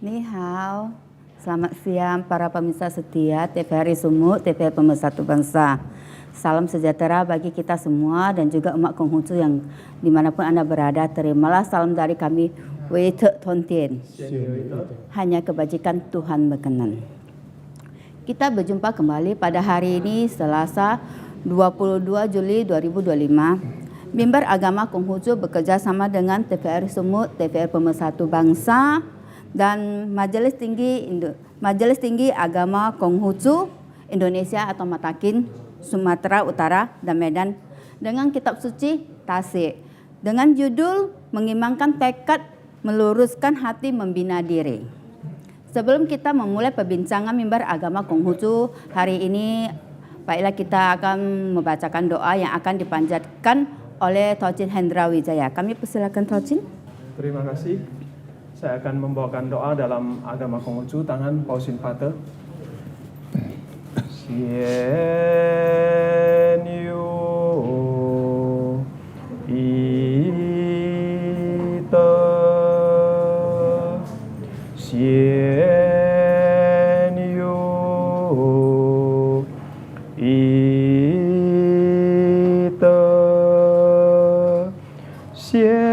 Ni hao, selamat siang para pemirsa setia TVRI Sumut, TVRI Pemersatu Bangsa. Salam sejahtera bagi kita semua dan juga umat Konghucu yang dimanapun Anda berada. Terimalah salam dari kami, Wei Te Ton Tien. Hanya kebajikan Tuhan berkenan. Kita berjumpa kembali pada hari ini Selasa 22 Juli 2025. Mimbar Agama Konghucu bekerja sama dengan TVRI Sumut, TVRI Pemersatu Bangsa dan Majelis Tinggi Agama Konghucu Indonesia atau Matakin Sumatera Utara dan Medan dengan kitab suci Tasik dengan judul Mengimbangkan Tekad Meluruskan Hati Membina Diri. Sebelum kita memulai perbincangan mimbar agama Konghucu hari ini, baiklah kita akan membacakan doa yang akan dipanjatkan oleh Tocin Hendra Wijaya. Kami persilakan Tocin. Terima kasih. Saya akan membawakan doa dalam agama Konghucu, tangan pausin pate. Sien yu ite sien yu ite sien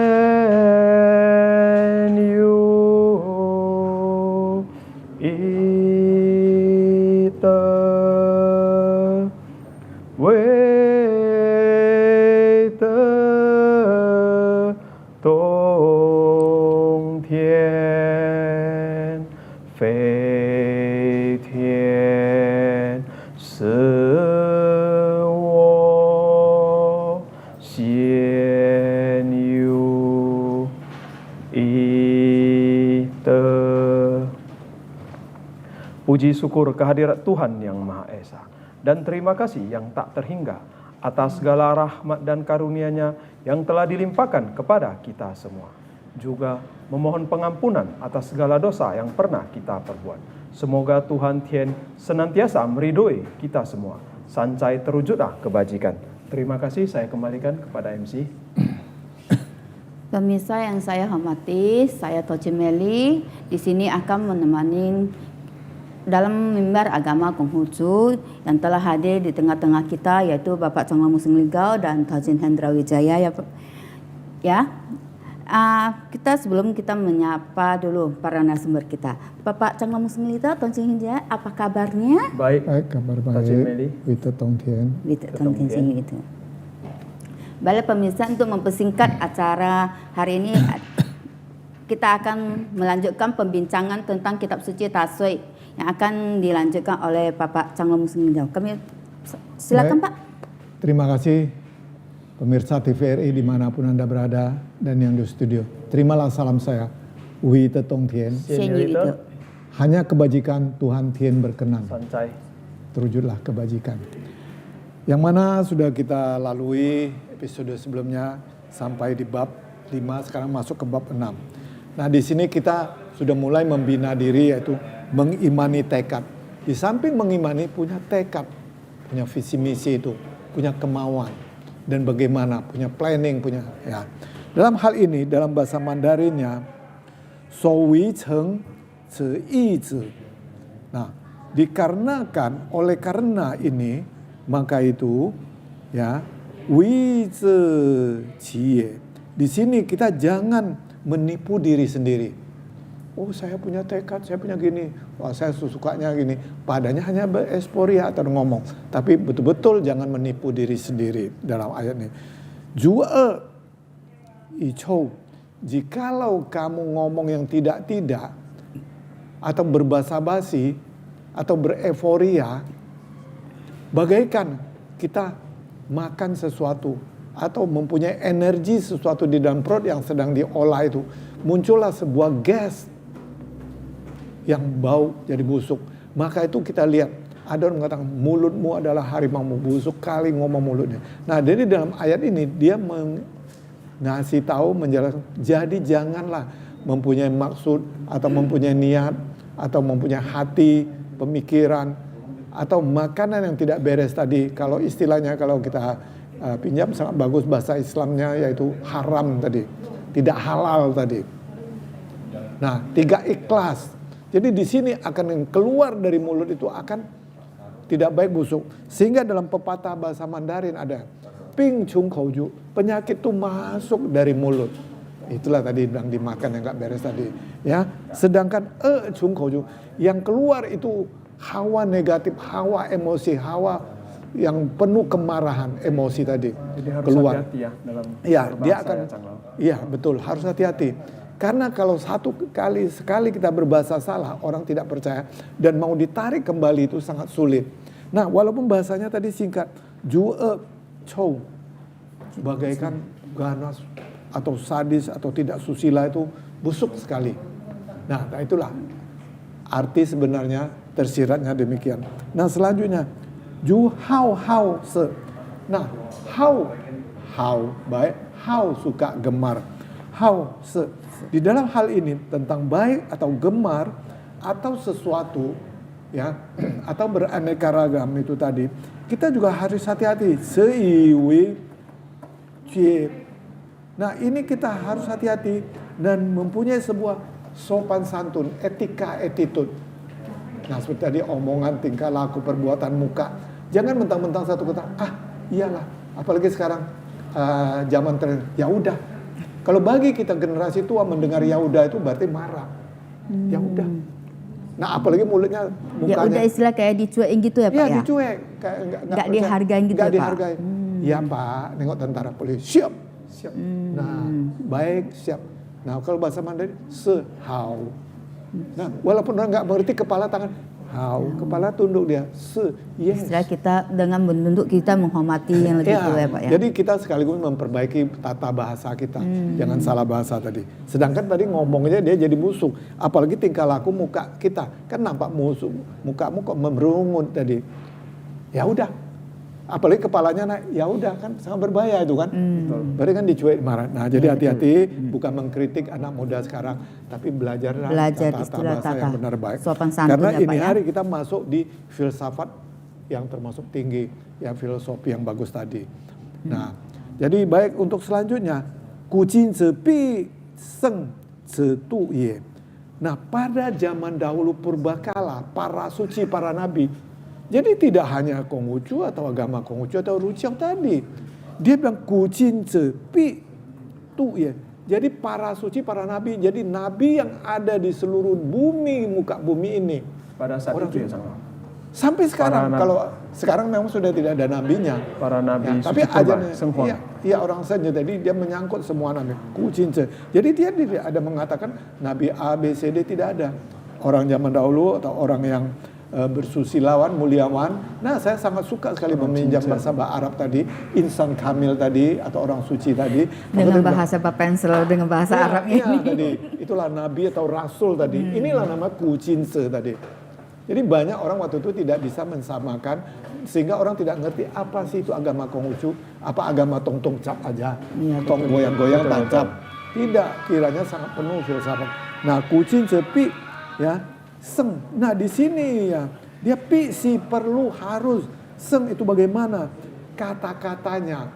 Puji syukur kehadirat Tuhan yang Maha Esa dan terima kasih yang tak terhingga atas segala rahmat dan karunia-Nya yang telah dilimpahkan kepada kita semua. Juga memohon pengampunan atas segala dosa yang pernah kita perbuat. Semoga Tuhan Tien senantiasa meridhoi kita semua. Sancai terwujudlah kebajikan. Terima kasih, saya kembalikan kepada MC. Pemirsa yang saya hormati, saya Tocin Meli di sini akan menemani dalam mimbar agama Konghucu yang telah hadir di tengah-tengah kita yaitu Bapak Cangla Musing Ligau dan Tocin Hendra Wijaya kita sebelum kita menyapa dulu para narasumber kita. Bapak Cangla Musing Ligau, Tocin Hendra, apa kabarnya? Baik, kabar baik. Wita Tong Tien. Wita Tong Tien itu. Baiklah pemirsa, untuk mempersingkat acara hari ini kita akan melanjutkan pembincangan tentang kitab suci Tasik yang akan dilanjutkan oleh Bapak Cangla Musing Ligau. Kami silakan Pak. Terima kasih pemirsa TVRI dimanapun Anda berada dan yang di studio. Terimalah salam saya, Wi Tetong Tien. Hanya kebajikan Tuhan Tien berkenan. Sancai. Terwujudlah kebajikan. Yang mana sudah kita lalui episode sebelumnya sampai di bab 5, sekarang masuk ke bab 6. Nah di sini kita sudah mulai membina diri yaitu mengimani tekad. Di samping mengimani punya tekad, punya visi misi itu, punya kemauan dan bagaimana, punya planning, punya ya. Dalam hal ini dalam bahasa Mandarinnya so wi cheng ce yi zi. Nah, dikarenakan oleh karena ini maka itu ya wi zi qi. Di sini kita jangan menipu diri sendiri. Oh saya punya tekad, saya punya gini, wah saya sukanya gini. Padanya hanya beresporia atau ngomong. Tapi betul-betul jangan menipu diri sendiri dalam ayat ini. Jua ichou, jikalau kamu ngomong yang tidak-tidak, atau berbasa-basi, atau bereforia, bagaikan kita makan sesuatu, atau mempunyai energi sesuatu di dalam perut yang sedang diolah itu. Muncullah sebuah gas yang bau jadi busuk. Maka itu kita lihat, ada orang mengatakan mulutmu adalah harimau, busuk kali ngomong mulutnya. Nah jadi dalam ayat ini dia ngasih tahu, menjelaskan, jadi janganlah mempunyai maksud atau mempunyai niat atau mempunyai hati, pemikiran atau makanan yang tidak beres tadi. Kalau istilahnya kalau kita pinjam sangat bagus bahasa Islamnya yaitu haram tadi, tidak halal tadi. Nah 3 ikhlas. Jadi di sini akan yang keluar dari mulut itu akan tidak baik, busuk. Sehingga dalam pepatah bahasa Mandarin ada ping chung kou ju, penyakit itu masuk dari mulut. Itulah tadi bilang dimakan yang gak beres tadi, ya. Sedangkan chung kou ju, yang keluar itu hawa negatif, hawa emosi, hawa yang penuh kemarahan, emosi tadi. Jadi harus keluar. hati-hati ya dalam Iya, dia berbahasa akan. ya, Cang Lau. Iya, betul, harus hati-hati. Karena kalau sekali kita berbahasa salah, orang tidak percaya dan mau ditarik kembali itu sangat sulit. Nah, walaupun bahasanya tadi singkat, jue chou, bagaikan ganas atau sadis atau tidak susila itu busuk sekali. Nah, itulah arti sebenarnya tersiratnya demikian. Nah, selanjutnya ju hao se. Nah, hao baik, hao suka, gemar. Hao se. Di dalam hal ini tentang baik atau gemar atau sesuatu ya atau beraneka ragam itu tadi, kita juga harus hati-hati. Seiwi cie. Nah, ini kita harus hati-hati dan mempunyai sebuah sopan santun, etika, attitude. Nah, seperti tadi omongan, tingkah laku, perbuatan, muka. Jangan mentang-mentang satu kata, iyalah. Apalagi sekarang zaman tren, ya udah. Kalau bagi kita generasi tua mendengar ya udah itu berarti marah. Ya udah. Nah, apalagi mulutnya, mukanya. Ya udah istilah kayak dicuekin gitu ya Pak ya? Ya dicuek. Nggak dihargain gitu nggak ya Pak? dihargai. Ya Pak, nengok tentara polisi, siap. Nah, baik, siap. Nah, kalau bahasa Mandarin, sehau. Nah, walaupun orang nggak mengerti kepala tangan, hau, kepala tunduk dia, yes. Istilah kita dengan menunduk kita menghormati yang lebih tua ya Pak ya? Jadi kita sekaligus memperbaiki tata bahasa kita, jangan salah bahasa tadi. Sedangkan tadi ngomongnya dia jadi busuk, apalagi tingkah laku muka kita, kan nampak busuk, mukamu kok memerungut tadi. Ya udah, apalagi kepalanya naik, ya udah kan sangat berbahaya itu kan. Berarti kan dicuek marah. Nah, jadi hati-hati, bukan mengkritik anak muda sekarang, tapi belajar tata bahasa yang benar baik. Sopan santun karena ya, ini Pak, ya? hari kita masuk di filsafat yang termasuk tinggi, yang filosofi yang bagus tadi. Nah, jadi baik untuk selanjutnya, kucing sepi seng setu ye. Nah, pada zaman dahulu purbakala, para suci, para nabi, jadi tidak hanya Konghucu atau agama Konghucu atau Ruchiang tadi. Dia bilang kucing sepi tu ya. Jadi para suci, para nabi, jadi nabi yang ada di seluruh bumi, muka bumi ini. Pada saat Orang itu ya Cang Lau. sampai sekarang, kalau sekarang memang sudah tidak ada nabinya. Para nabi Ya, tapi suci purba, ajarnya, Senghuang. iya orang saja tadi dia menyangkut semua nabi. Kucing se. Jadi dia tidak ada mengatakan nabi A, B, C, D, tidak ada. Orang zaman dahulu atau orang yang bersusilawan, muliawan. Nah, saya sangat suka sekali meminjam bahasa Arab tadi, insan kamil tadi atau orang suci tadi. Dengan bahasa Pak Pensel, dengan bahasa Arabnya ini. Tadi itulah nabi atau rasul tadi. Inilah nama kucinse tadi. Jadi banyak orang waktu itu tidak bisa mensamakan sehingga orang tidak ngerti apa sih itu agama Konghucu, apa agama tong-tong cap aja, tong goyang-goyang tancap. Tidak, kiranya sangat penuh filsafat. Nah, kucing sepi ya. Seng. Nah, di sini ya, dia pi si perlu harus. Seng itu bagaimana? Kata-katanya,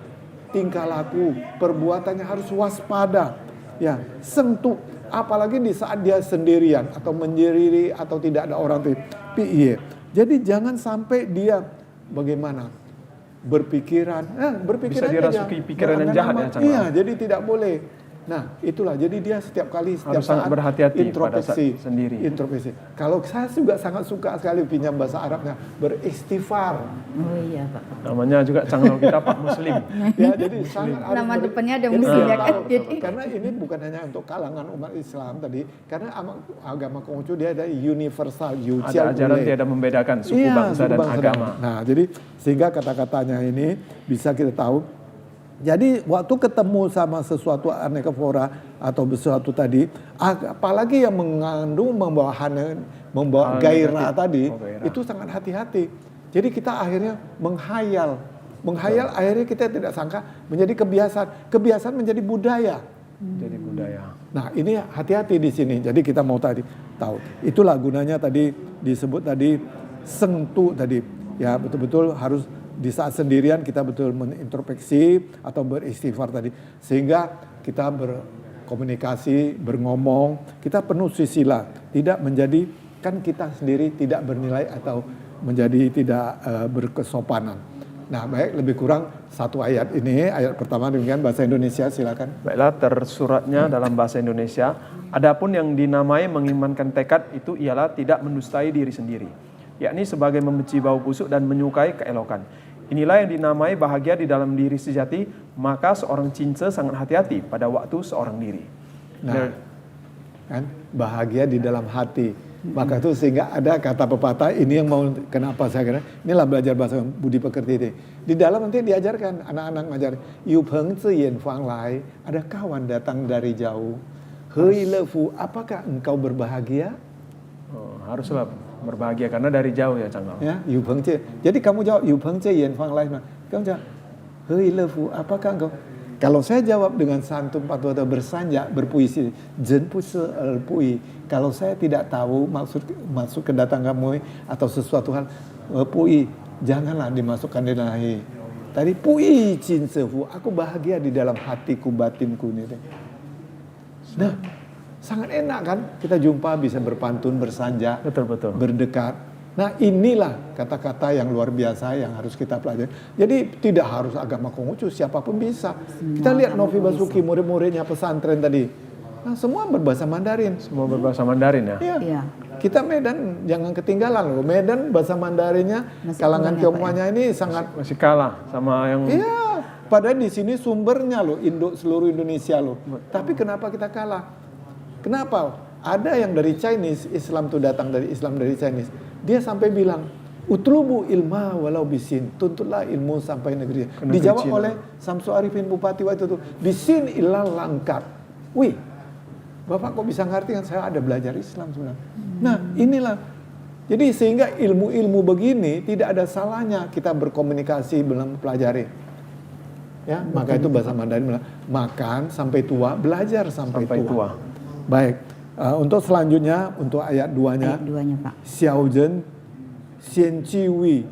tingkah laku, perbuatannya harus waspada. Ya, seng tuh apalagi di saat dia sendirian atau menyendiri atau tidak ada orang tuh. Pi iya. Jadi jangan sampai dia bagaimana? Berpikiran, Bisa dirasuki pikiran yang jahat ya Cang Lau. Iya, jadi tidak boleh. Nah, itulah. Jadi dia setiap kali, setiap harus sangat saat berhati-hati pada saat introspeksi sendiri. Introspeksi. Kalau saya juga sangat suka sekali pinjam bahasa Arabnya, beristighfar. Oh iya Pak. Namanya juga Cang Lau kita Pak Muslim. Ya, jadi sangat harus Nama depannya ada jadi Muslim ya kan? tahu, karena ini bukan hanya untuk kalangan umat Islam tadi, karena agama Konghucu dia ada universal, Ada ajaran tiada membedakan suku bangsa dan agama. Nah, jadi sehingga kata-katanya ini bisa kita tahu. Jadi waktu ketemu sama sesuatu aneka-flora atau sesuatu tadi, apalagi yang mengandung membawa gairah tadi, itu sangat hati-hati. Jadi kita akhirnya menghayal akhirnya kita tidak sangka menjadi kebiasaan menjadi budaya. Jadi budaya. Nah, ini hati-hati di sini. Jadi kita mau tahu. Itulah gunanya tadi disebut tadi sengtu tadi. Ya, betul-betul harus di saat sendirian kita betul menintrospeksi atau beristighfar tadi, sehingga kita berkomunikasi, berngomong, kita penuh sila, tidak menjadi kan kita sendiri tidak bernilai atau menjadi tidak berkesopanan. Nah, baik, lebih kurang satu ayat ini, ayat pertama demikian bahasa Indonesia, silakan. Baiklah, tersuratnya dalam bahasa Indonesia, adapun yang dinamai mengimankan tekad itu ialah tidak mendustai diri sendiri, yakni sebagai membenci bau busuk dan menyukai keelokan. Inilah yang dinamai bahagia di dalam diri sejati, maka seorang cince sangat hati-hati pada waktu seorang diri. Nah, kan bahagia di dalam hati. Maka itu sehingga ada kata pepatah ini yang mau kenapa saya kira inilah belajar bahasa budi pekerti ini. Di dalam nanti diajarkan anak-anak ngajar yu peng zi yen fang lai, ada kawan datang dari jauh. Hei lefu, apakah engkau berbahagia? Oh, haruslah berbahagia karena dari jauh ya Canggal. Ya, yu peng zi. Jadi kamu jawab yu peng zi yen fang lai, kamu jawab hei lefu, apakah engkau? Kalau saya jawab dengan santun patuh atau bersanja, berpuisi, jen puse pui. Kalau saya tidak tahu maksud kedatangan kamu atau sesuatu hal, pui, janganlah dimasukkan di lahi. Tadi pui cin sefu, aku bahagia di dalam hatiku, batinku ini. Nah, sangat enak kan kita jumpa bisa berpantun, bersanja, Betul. berdekat. Nah, inilah kata-kata yang luar biasa yang harus kita pelajari. Jadi tidak harus agama Konghucu, siapapun bisa. Kita lihat Novi Basuki, murid-muridnya pesantren tadi. Nah, semua berbahasa Mandarin. Semua berbahasa Mandarin ya. Iya. Iya. Kita Medan jangan ketinggalan loh. Medan bahasa Mandarinnya Masih kalangan kurang ya, Pak, Tionghoanya ini sangat. Masih kalah sama yang Iya. Padahal di sini sumbernya loh, seluruh Indonesia loh. Tapi kenapa kita kalah? Kenapa? Ada yang dari Chinese, Islam tuh datang dari Islam dari Chinese. Dia sampai bilang, utlubu ilma walau bisin, tuntutlah ilmu sampai negeri. Dijawab Cina. oleh Samsu Arifin Bupati waktu itu, bisin ilal langkat. Wih, Bapak kok bisa ngerti kan saya ada belajar Islam sebenarnya. Nah, inilah. Jadi sehingga ilmu-ilmu begini tidak ada salahnya kita berkomunikasi, pelajari. Ya, maka itu bahasa Mandarin bilang, makan sampai tua, belajar sampai tua. Baik. Untuk selanjutnya, untuk ayat 2-nya. Ayat 2-nya, Pak. Xiaozhen, Xianjiwi,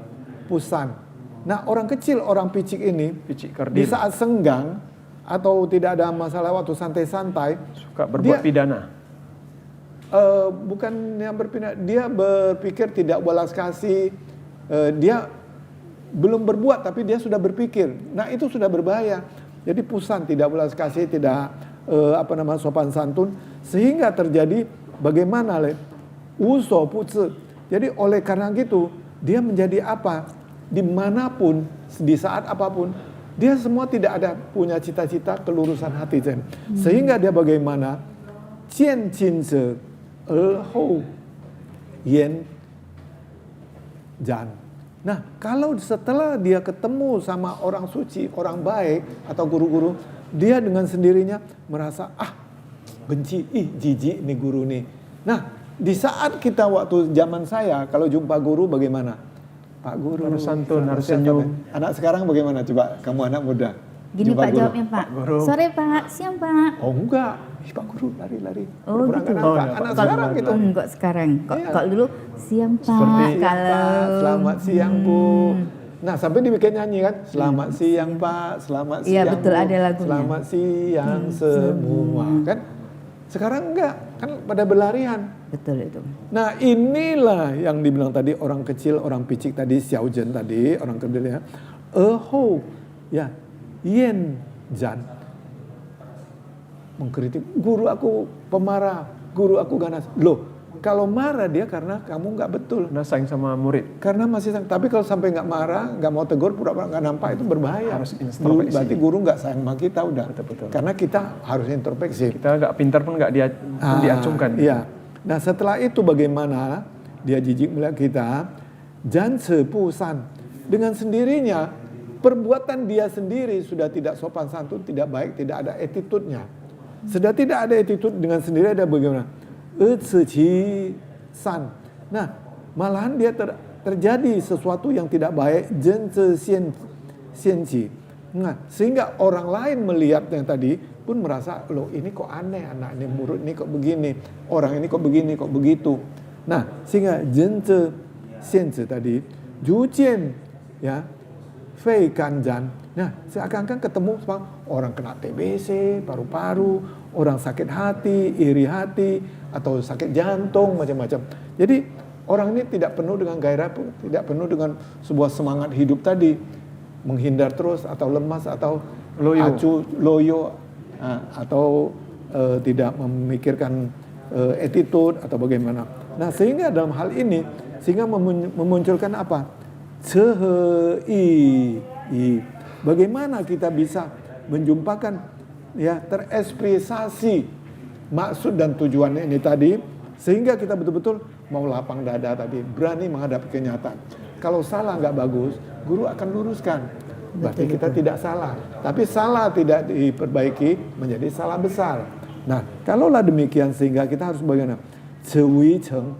Pusan. Nah, orang kecil, orang picik ini, Picik di kerdil, saat senggang, atau tidak ada masalah waktu santai-santai, suka berbuat pidana. bukan yang berpindah, dia berpikir tidak belas kasih, dia belum berbuat tapi dia sudah berpikir. Nah, itu sudah berbahaya. Jadi Pusan tidak belas kasih, tidak sopan santun, sehingga terjadi bagaimana uso putse. Jadi oleh karena gitu dia menjadi apa dimanapun di saat apapun dia semua tidak ada punya cita-cita kelurusan hati Zen. Sehingga dia bagaimana cian cin se hou yen jan. Nah, kalau setelah dia ketemu sama orang suci, orang baik atau guru-guru, dia dengan sendirinya merasa benci, jijik nih guru nih. Nah, di saat kita waktu zaman saya kalau jumpa guru bagaimana? Pak Guru Harus santun, harus senyum. Anak sekarang bagaimana? Coba kamu anak muda. Gini jumpa Pak guru. jawabnya Pak. Guru. Sore Pak, siang Pak. Oh enggak, Pak Guru lari-lari. Oh, Pura-pura gitu. nggak nampak. Oh, Anak Pak. sekarang gitu. Enggak sekarang. Iya. Kok dulu siang Pak. Seperti- Kalau Pak, selamat siang Bu. Nah, sampai dibikin nyanyi kan, selamat siang Pak, selamat siang Iya, betul, Bu. ada lagunya. Selamat siang semua kan. Sekarang enggak, kan pada berlarian. betul itu. Nah, inilah yang dibilang tadi orang kecil, orang picik tadi, Xiaozhen tadi, orang kerdil ya. Ho, ya, yen jan. Mengkritik, guru aku pemarah, guru aku ganas. Loh, kalau marah dia karena kamu nggak betul. Nah, sayang sama murid. Karena masih sayang. Tapi kalau sampai nggak marah, nggak mau tegur, pura-pura nggak nampak, itu berbahaya. Harus introspeksi. Berarti guru nggak sayang sama kita udah. Betul. Karena kita harus introspeksi. Kita agak pintar pun nggak diacungkan. Iya. Nah, setelah itu bagaimana dia jijik melihat kita? Jan sepusan. Dengan sendirinya, perbuatan dia sendiri sudah tidak sopan santun, tidak baik, tidak ada attitude-nya. Sudah tidak ada attitude, dengan sendiri ada bagaimana? San. Nah, malahan dia terjadi sesuatu yang tidak baik, jen Nah, sehingga orang lain melihat yang tadi pun merasa, loh ini kok aneh, anak ini murid ini kok begini, orang ini kok begini, kok begitu. Nah, sehingga tadi, jujian, ya, fei kanjan. Nah, seakan-akan ketemu sama orang kena TBC, paru-paru, orang sakit hati, iri hati, atau sakit jantung, macam-macam. Jadi orang ini tidak penuh dengan gairah, tidak penuh dengan sebuah semangat hidup tadi, menghindar terus atau lemas atau loyo, atau tidak memikirkan attitude atau bagaimana. Nah, sehingga dalam hal ini sehingga memunculkan apa? Bagaimana kita bisa menjumpakan ya terekspresasi maksud dan tujuannya ini tadi, sehingga kita betul-betul mau lapang dada tadi, berani menghadapi kenyataan. Kalau salah nggak bagus, guru akan luruskan. Berarti kita tidak salah. Tapi salah tidak diperbaiki menjadi salah besar. Nah, kalaulah demikian sehingga kita harus bagaimana? Cewiceng.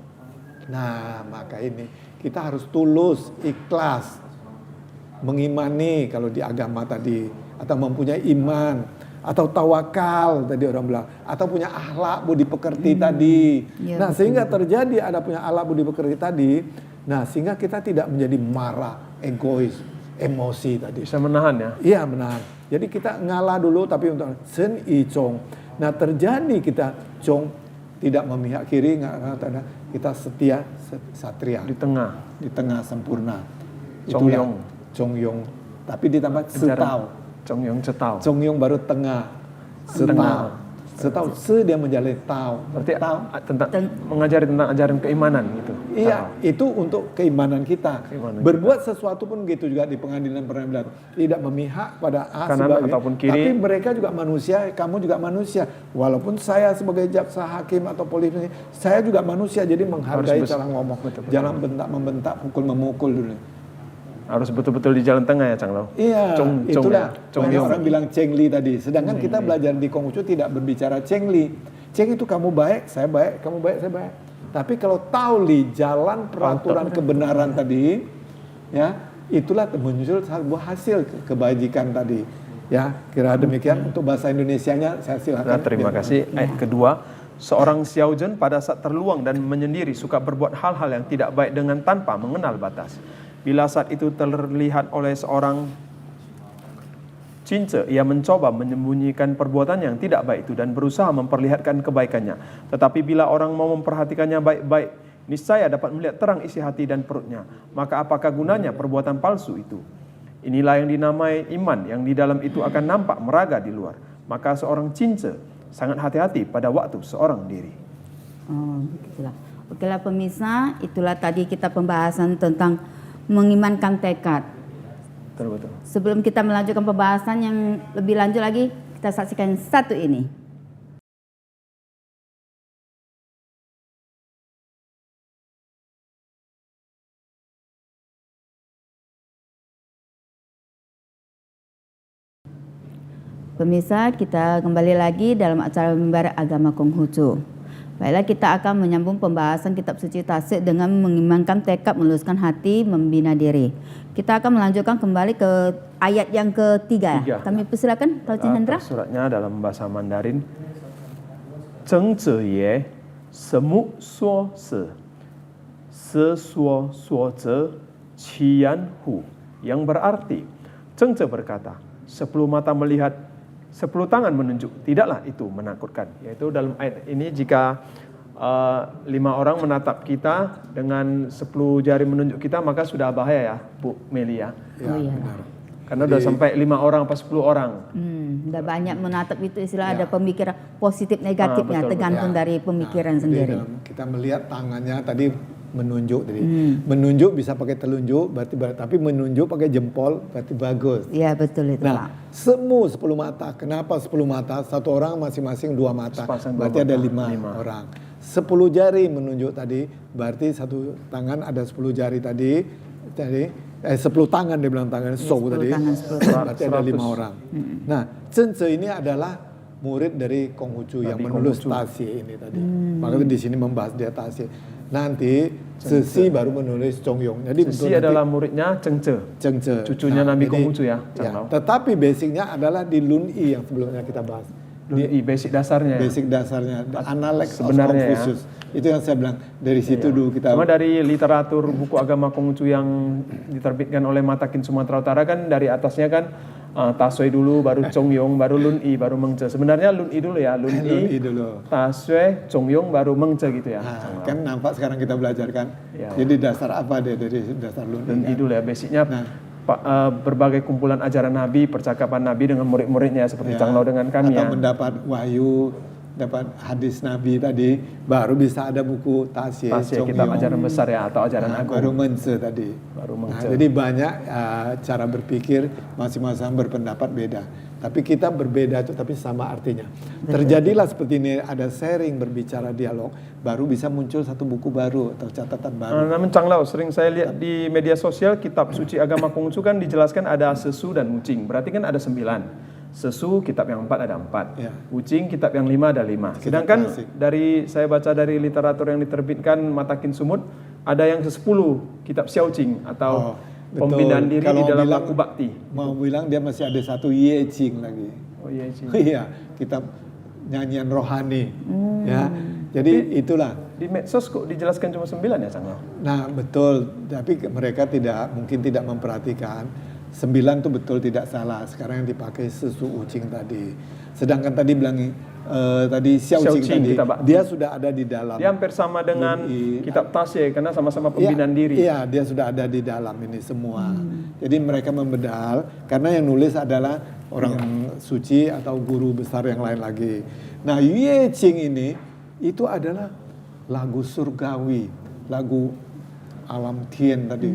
Nah, maka ini kita harus tulus, ikhlas, mengimani kalau di agama tadi, atau mempunyai iman, atau tawakal tadi orang bilang, atau punya akhlak budi pekerti tadi. Ya, nah, betul, sehingga terjadi ada punya akhlak budi pekerti tadi. Nah, sehingga kita tidak menjadi marah, egois, emosi tadi. Bisa menahan ya? Iya, menahan. Jadi kita ngalah dulu tapi untuk sen i cong. Nah, terjadi kita cong, tidak memihak kiri, kita setia satria Di tengah sempurna. Congyong. Congyong. Tapi ditambah setau. Congyong cetau. Congyong baru tengah. Setau. Setau dia menjalani tau. Berarti tentang mengajari tentang ajaran keimanan gitu. Iya, itu untuk keimanan kita. Berbuat sesuatu pun gitu juga di pengadilan pernah bilang, tidak memihak pada kanan sebagai, ataupun kiri. Tapi mereka juga manusia, kamu juga manusia. Walaupun saya sebagai jaksa hakim atau polisi, saya juga manusia, jadi menghargai cara ngomong. Jangan bentak-membentak, pukul-memukul dulu. Harus betul-betul di jalan tengah ya, Cang Lau? Iya, itulah. Banyak orang bilang cengli tadi. Sedangkan Cengli. kita belajar di Konghucu tidak berbicara cengli. Ceng itu kamu baik, saya baik, kamu baik, saya baik. Tapi kalau tauli jalan peraturan kebenaran tadi, ya itulah muncul sebuah hasil kebajikan tadi. Ya, kira demikian untuk bahasa Indonesianya saya silakan. Nah, terima kasih. Ayat kedua, seorang Xiaozhen pada saat terluang dan menyendiri suka berbuat hal-hal yang tidak baik dengan tanpa mengenal batas. Bila saat itu terlihat oleh seorang cince, ia mencoba menyembunyikan perbuatan yang tidak baik itu dan berusaha memperlihatkan kebaikannya. Tetapi bila orang mau memperhatikannya baik-baik, niscaya dapat melihat terang isi hati dan perutnya. Maka apakah gunanya perbuatan palsu itu? Inilah yang dinamai iman, yang di dalam itu akan nampak meraga di luar. Maka seorang cince sangat hati-hati pada waktu seorang diri. Oh, begitulah. Okelah pemirsa, itulah tadi kita pembahasan tentang mengimankan tekad. Betul. Sebelum kita melanjutkan pembahasan yang lebih lanjut lagi, kita saksikan satu ini. Pemirsa, kita kembali lagi dalam acara Mimbar Agama Konghucu. Baiklah, kita akan menyambung pembahasan kitab suci Tasik dengan mengimankan tekad, meluluskan hati, membina diri. Kita akan melanjutkan kembali ke ayat yang ketiga. Kami persilakan Taucin Hendra. Suratnya dalam bahasa Mandarin. Zheng zhe ye, semu suo se, se suo suo zhe, qian hu. Yang berarti, Zheng zhe berkata, 10 mata melihat, 10 tangan menunjuk, tidaklah itu menakutkan. Yaitu dalam ayat ini jika 5 orang menatap kita dengan 10 jari menunjuk kita, maka sudah bahaya ya, Bu Melia. Ya, benar. Karena udah sampai 5 orang apa 10 orang. Udah banyak menatap itu istilah ada pemikiran positif negatifnya, betul, tergantung dari pemikiran sendiri. Kita melihat tangannya tadi menunjuk tadi. Menunjuk bisa pakai telunjuk, berarti tapi menunjuk pakai jempol berarti bagus. Iya, betul itu. Nah, semu 10 mata. Kenapa 10 mata? Satu orang masing-masing 2 mata. Berarti ada 5 orang. 10 jari menunjuk tadi, berarti satu tangan ada 10 jari tadi. 10 tangan dia bilang tangan tadi. Berarti ada 5 orang. Nah, Zheng zhe ini adalah murid dari Konghucu yang menulis Tasik ini tadi. Makanya di sini membahas dia Tasik. Nanti Ceci baru menulis Congyong. Jadi Ceci adalah muridnya Zheng zhe. Cucunya Nabi Konghucu ya. Tetapi basicnya adalah di Lun'i yang sebelumnya kita bahas. Lun'i basic dasarnya. Basic dasarnya. Analek sebenarnya of Confucius. Itu yang saya bilang dari situ dulu kita. Cuma dari literatur buku agama Konghucu yang diterbitkan oleh Matakin Sumatera Utara kan dari atasnya kan Taswe dulu, baru Chongyong, baru Lun-i, baru Mengce. Sebenarnya Lun-i dulu ya, Lun-i Lun-i dulu. Taswe, Chongyong, baru Mengce gitu ya. Nah, kan nampak sekarang kita belajar kan. Ya. Jadi dasar apa deh dari dasar Lun-i? Lun-i Kan? dulu ya, basicnya berbagai kumpulan ajaran Nabi, percakapan Nabi dengan murid-muridnya seperti Chang Lao dengan kami atau ya. mendapat wahyu, dapat hadis Nabi tadi, baru bisa ada buku Tasye, Kitab ajaran besar ya atau ajaran agung. baru Mengce tadi. Baru Nah, Mengce. jadi banyak cara berpikir, masing-masing berpendapat beda. Tapi kita berbeda itu tapi sama artinya. Terjadilah seperti ini, ada sharing, berbicara, dialog, baru bisa muncul satu buku baru atau catatan baru. Namun Chang Lao sering saya lihat di media sosial kitab suci agama Konghucu kan dijelaskan ada sesu dan wucing. Berarti kan ada 9. Sesu kitab yang 4 ada 4. Ya. Wucing kitab yang 5 ada 5. Sedangkan dari saya baca dari literatur yang diterbitkan Matakin Sumut ada yang 10 kitab Xiaoqing atau pembinaan diri Kalau di dalam bilang- baku bakti. Mau bilang dia masih ada satu Ye Qing lagi. Oh iya sih. Iya, kitab nyanyian rohani. Ya. Jadi itulah. Di medsos kok dijelaskan cuma 9 ya Chang Lao? Nah, betul. Tapi mereka mungkin tidak memperhatikan. 9 itu betul tidak salah. Sekarang yang dipakai sesu ucing tadi. Sedangkan tadi bilang tadi Xiaoqing tadi, dia sudah ada di dalam. Dia hampir sama dengan kitab Tasye karena sama-sama pembinaan diri. Iya, dia sudah ada di dalam ini semua. Jadi mereka membedal karena yang nulis adalah orang suci atau guru besar yang lain lagi. Nah, Ye Qing ini itu adalah lagu surgawi, lagu alam Tien tadi.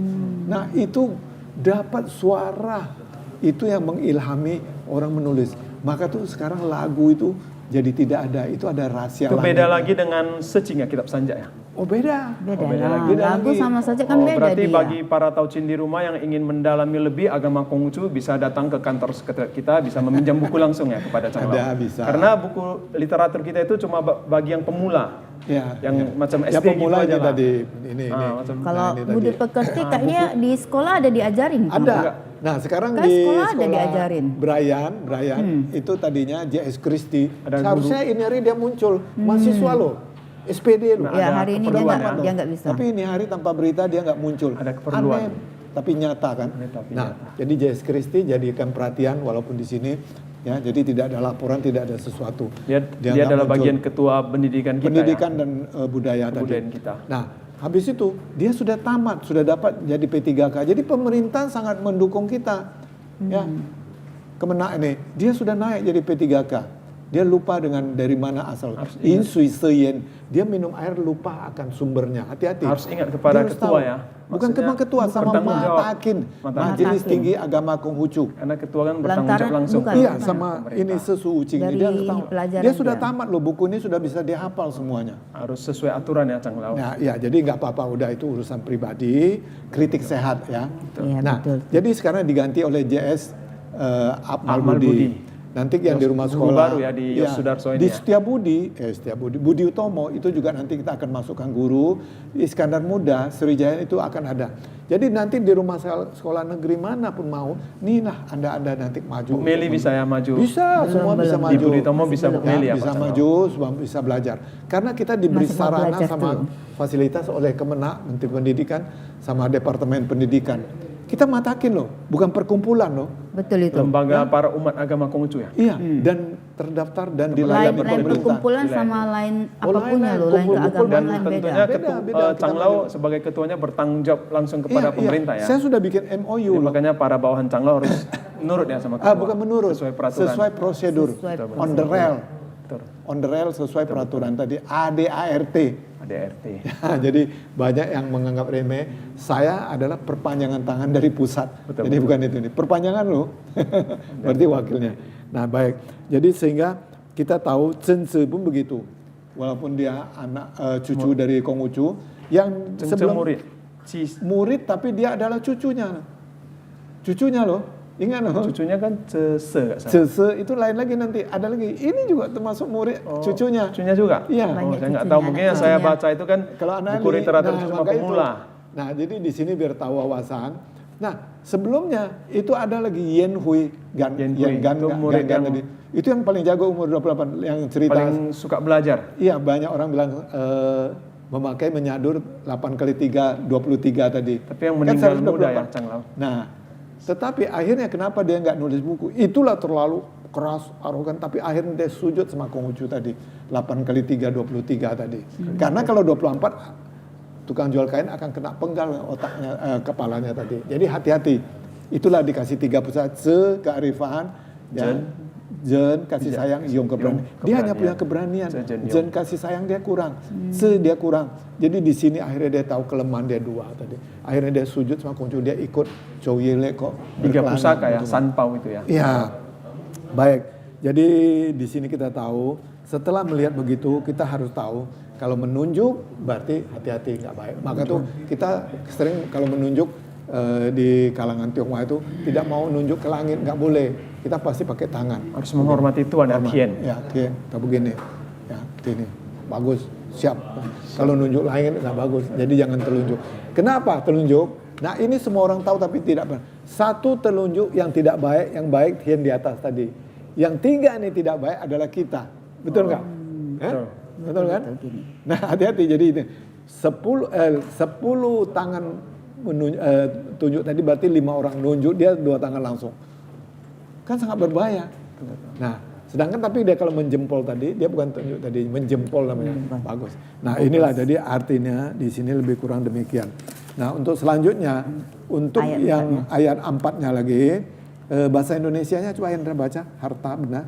Nah, itu dapat suara itu yang mengilhami orang menulis. Maka tuh sekarang lagu itu jadi tidak ada, itu ada rahasia. Itu beda lagi dengan secing ya kitab Sanjak ya. Oh beda. Beda lah. Beda Lagu lagi. sama saja kan beda Berarti dia. bagi para taucin di rumah yang ingin mendalami lebih agama Konghucu bisa datang ke kantor sekretariat kita, bisa meminjam buku langsung ya kepada Chang Lao. Ada, bisa. Karena buku literatur kita itu cuma bagi yang pemula. Ya, yang macam ya, SD pemula gitu aja lah. tadi ini. Macam Kalau ini budi tadi. pekerti kayaknya di sekolah ada diajarin. Ada. Nah, sekarang Kan di sekolah sekolah ada diajarin. Brian itu tadinya JS Christie. Ada Seharusnya ini hari dia muncul mahasiswa loh. SPD loh. Ya, ada hari ini keperluan dia nggak bisa. Tapi ini hari tanpa berita dia nggak muncul. Ada keperluan. Aneh, tapi nyata kan. Aneh, tapi nah, nyata. jadi JS Christie jadikan perhatian walaupun di sini ya, jadi tidak ada laporan, tidak ada sesuatu. Dia nggak adalah muncul. bagian ketua pendidikan kita Pendidikan ya. dan budaya Kebudayaan tadi. kita. Nah, habis itu dia sudah tamat, sudah dapat jadi P3K. Jadi pemerintah sangat mendukung kita. Ya. Kemenak ini, dia sudah naik jadi P3K. Dia lupa dengan dari mana asal. Insui seyen, dia minum air lupa akan sumbernya. Hati-hati. Harus ingat kepada Dia harus ketua tahu. ya. Bukan Maksudnya cuma ketua, sama bertanggung jawab. Matakin, Matakin. Majelis Tinggi Agama Konghucu. Karena ketua kan bertanggung Lantaran jawab langsung. bukan. Iya, Bukan. sama Pemerintah. ini sesu ucing ini Dari dia tahu. pelajaran Dia sudah dia. tamat loh, buku ini sudah bisa dihafal semuanya. Harus sesuai aturan ya Chang Lao. Nah, ya jadi nggak apa-apa, udah itu urusan pribadi, kritik sehat ya. Iya, Nah, betul. jadi sekarang diganti oleh JS Akmal Akmal Budi. Budi. Nanti yang di rumah Guru sekolah baru ya di Yos Sudarso ini di ya. Setiabudi, Budi Utomo itu juga nanti kita akan masukkan guru. Di Iskandar Muda, Sriwijaya itu akan ada. Jadi nanti di rumah sekolah negeri manapun mau, nih lah Anda nanti maju. Bu Meli bisa ya maju. Bisa, semua bisa maju. Ibu Utomo bisa Bu Meli ya, bisa Pak maju, semua bisa belajar. Karena kita diberi Masih mau sarana belajar sama tuh. fasilitas oleh Kemenak, Menteri Pendidikan, sama Departemen Pendidikan. Kita matakin loh, bukan perkumpulan loh. Betul itu. Lembaga para umat agama Konghucu ya. Iya, dan terdaftar dan Lain, dilayani lain pemerintah. perkumpulan sama lain apapun ya lain, loh, lain kumpul-kumpul keagamaan, Dan lain tentunya beda. Beda, Chang kita Lao maju. sebagai ketuanya bertanggung jawab langsung kepada Iya, pemerintah iya. ya. Saya sudah bikin MOU Jadi loh. makanya para bawahan Chang Lao harus nurut ya sama ketua. Bukan menurut, Sesuai peraturan. sesuai prosedur, Sesuai on the rail, Betul. on the rail sesuai peraturan tadi, ADART. ADRT. Ya, jadi banyak yang menganggap remeh. Saya adalah perpanjangan tangan dari pusat. Betul, Jadi bukan itu nih. Perpanjangan loh. Berarti wakilnya. Nah baik. Jadi sehingga kita tahu Chen Tzu pun begitu. Walaupun dia anak cucu dari Konghucu yang Cengce sebelum murid. murid tapi dia adalah cucunya. Cucunya loh. Ingat loh. Cucunya kan Cese nggak salah. Cese itu lain lagi nanti. Ada lagi. Ini juga termasuk murid cucunya. Cucunya juga? Iya. Banyak Saya nggak cucunya, tahu. Mungkin yang saya cucunya. baca itu kan Kalau anak buku literatur cuma maka itu. pemula. Nah, jadi di sini biar tahu wawasan. Nah, sebelumnya itu ada lagi Yen Hui Gan, Yen Hui, yang Gan, itu murid Gan yang- tadi. Itu yang paling jago umur 28 yang cerita. Paling suka belajar. Iya, banyak orang bilang memakai menyadur 8 kali 3 23 tadi. Tapi yang Kan meninggal 128. muda ya Chang Lao. Nah, Tetapi akhirnya kenapa dia nggak nulis buku? Itulah terlalu keras, arogan, tapi akhirnya dia sujud sama Konghucu tadi. 8 kali 3, 23 tadi. Karena kalau 24, tukang jual kain akan kena penggal otaknya, kepalanya tadi. Jadi hati-hati. Itulah dikasih 3 pusat, se, kearifan, dan jen, kasih sayang, yong keberanian. Dia hanya punya keberanian. Jen kasih sayang dia kurang, se dia kurang. Jadi di sini akhirnya dia tahu kelemahan dia 2 tadi. Akhirnya dia sujud sama Konghucu, dia ikut Chow Yile kok. 3 pusaka ya, Sanpao itu ya. Iya. Baik. Jadi di sini kita tahu, setelah melihat begitu kita harus tahu kalau menunjuk berarti hati-hati nggak baik. Maka tuh kita sering kalau menunjuk di kalangan Tionghoa itu tidak mau nunjuk ke langit, nggak boleh. Kita pasti pakai tangan. Harus menghormati Tuhan ya, Tien. Ya, Tien. Kita begini. Ya, ini. Bagus, siap. Kalau nunjuk langit nggak bagus. Jadi jangan telunjuk. Kenapa telunjuk? Nah, ini semua orang tahu tapi tidak benar. Satu telunjuk yang tidak baik, yang baik Tien di atas tadi. Yang 3 ini tidak baik adalah kita. Betul nggak? Betul kan? Nah, hati-hati. Jadi itu 10 tangan tunjuk tadi berarti 5 orang nunjuk, dia 2 tangan langsung. Kan sangat berbahaya. Nah, sedangkan tapi dia kalau menjempol tadi, dia bukan tunjuk tadi, menjempol namanya. Bagus. Nah, inilah jadi artinya di sini lebih kurang demikian. Nah, untuk selanjutnya, untuk ayat 4-nya lagi, bahasa Indonesianya coba Hendra baca, harta benda.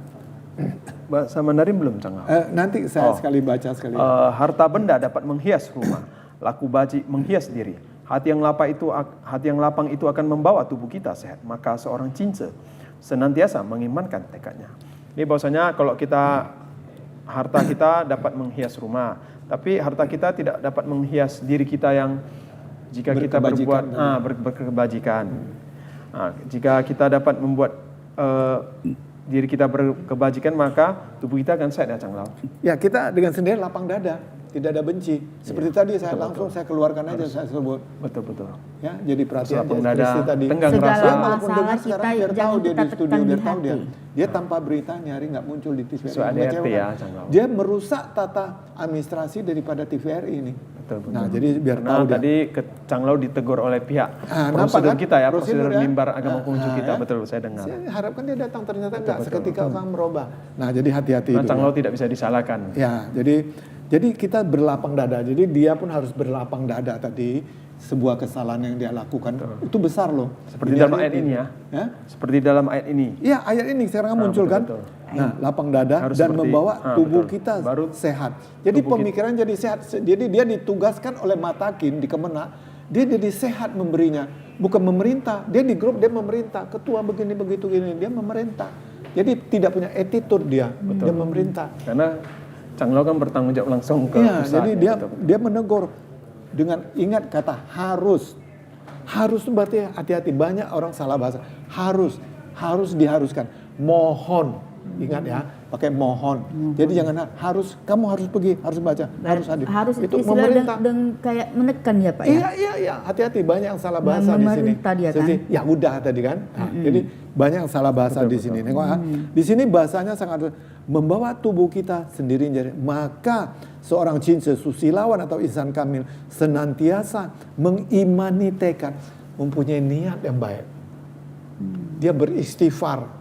Bahasa Mandarin belum, Cang? Nanti saya sekali baca sekali. Harta benda dapat menghias rumah, laku baji menghias diri. Hati yang lapang itu akan membawa tubuh kita sehat. Maka seorang cince senantiasa mengimankan tekadnya. Ini bahwasanya kalau harta kita dapat menghias rumah, tapi harta kita tidak dapat menghias diri kita yang jika kita berbuat berkebajikan. Jika kita dapat membuat diri kita berkebajikan, maka tubuh kita akan sehat ya, Cang Lau. Ya, kita dengan sendiri lapang dada. Tidak ada benci. Seperti tadi saya langsung saya keluarkan aja, saya sebut. Betul. Ya, jadi perhatian dada, tadi. tenggang rasa. Walaupun dengar sekarang biar tahu dia di studio, biar tahu dia. hati. Dia tanpa berita nyari nggak muncul di TVRI. ADRT ya, Cang Lau. Dia merusak tata administrasi daripada TVRI ini. Betul. Nah, jadi biar Karena tahu dia. tadi Cang Lau ditegur oleh pihak kan? prosedur kita ya, prosedur ya? mimbar agama Konghucu kita. Betul, saya dengar. Saya harapkan dia datang, ternyata enggak. Seketika orang merubah. Nah, jadi hati-hati. Nah, Cang Lau tidak bisa disalahkan. Ya, jadi kita berlapang dada. Jadi dia pun harus berlapang dada tadi. Sebuah kesalahan yang dia lakukan itu besar loh. Seperti dalam ayat ini ya. Seperti dalam ayat ini. Iya, ayat ini sekarang muncul kan. Nah, lapang dada harus dan seperti, membawa tubuh kita baru sehat. Jadi pemikiran jadi sehat. Jadi dia ditugaskan oleh Matakin di Kemenak. Dia jadi sehat memberinya. Bukan memerintah. Dia di grup dia memerintah. Ketua begini begitu gini. Dia memerintah. Jadi tidak punya attitude dia. Dia memerintah. Karena Cang Lau kan bertanggung jawab langsung ke Iya, pusat. jadi dia menegur dengan ingat kata harus. Harus itu berarti hati-hati. Banyak orang salah bahasa. Harus diharuskan. Mohon. Ingat ya, pakai mohon. Jadi jangan kamu harus pergi, harus baca, harus hadir. Harus itu istilah memerintah. kayak menekan ya Pak ya. Iya, hati-hati banyak yang salah bahasa di sini. Memerintah dia kan. Ya udah tadi kan. Nah, jadi banyak yang salah bahasa di sini. Nengok di sini bahasanya sangat membawa tubuh kita sendiri jadi. Maka seorang cince susilawan atau insan kamil senantiasa mengimani tekad, mempunyai niat yang baik. Dia beristighfar.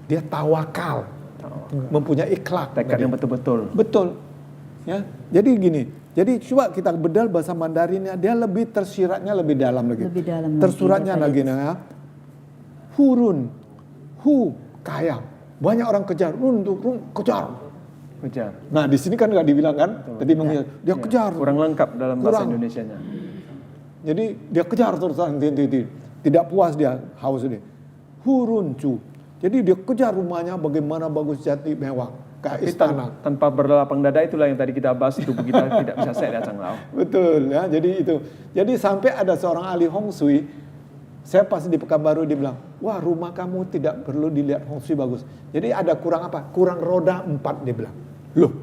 Dia tawakal, mempunyai ikhlak. Tekad yang betul-betul. Betul. Ya, jadi gini. Jadi coba kita bedal bahasa Mandarinnya, dia lebih tersiratnya lebih dalam lagi. Lebih dalam tersuratnya lagi ya. Hurun, kaya. Banyak orang kejar, kejar. Nah di sini kan nggak dibilang kan? Tadi dia kejar. Kurang lengkap dalam bahasa Indonesianya. Jadi dia kejar terus, tidak puas dia, haus ini. Huruncu. Jadi dia kejar rumahnya bagaimana bagus jati mewah ke istana. Tanpa berlapang dada itulah yang tadi kita bahas, tubuh kita tidak bisa sehat ya Cang Lau. Betul ya, jadi itu. Jadi sampai ada seorang ahli Hong Shui, saya pas di Pekanbaru dia bilang, wah rumah kamu tidak perlu dilihat Hong Shui bagus. Jadi ada kurang apa? Kurang roda 4 dia bilang. Loh,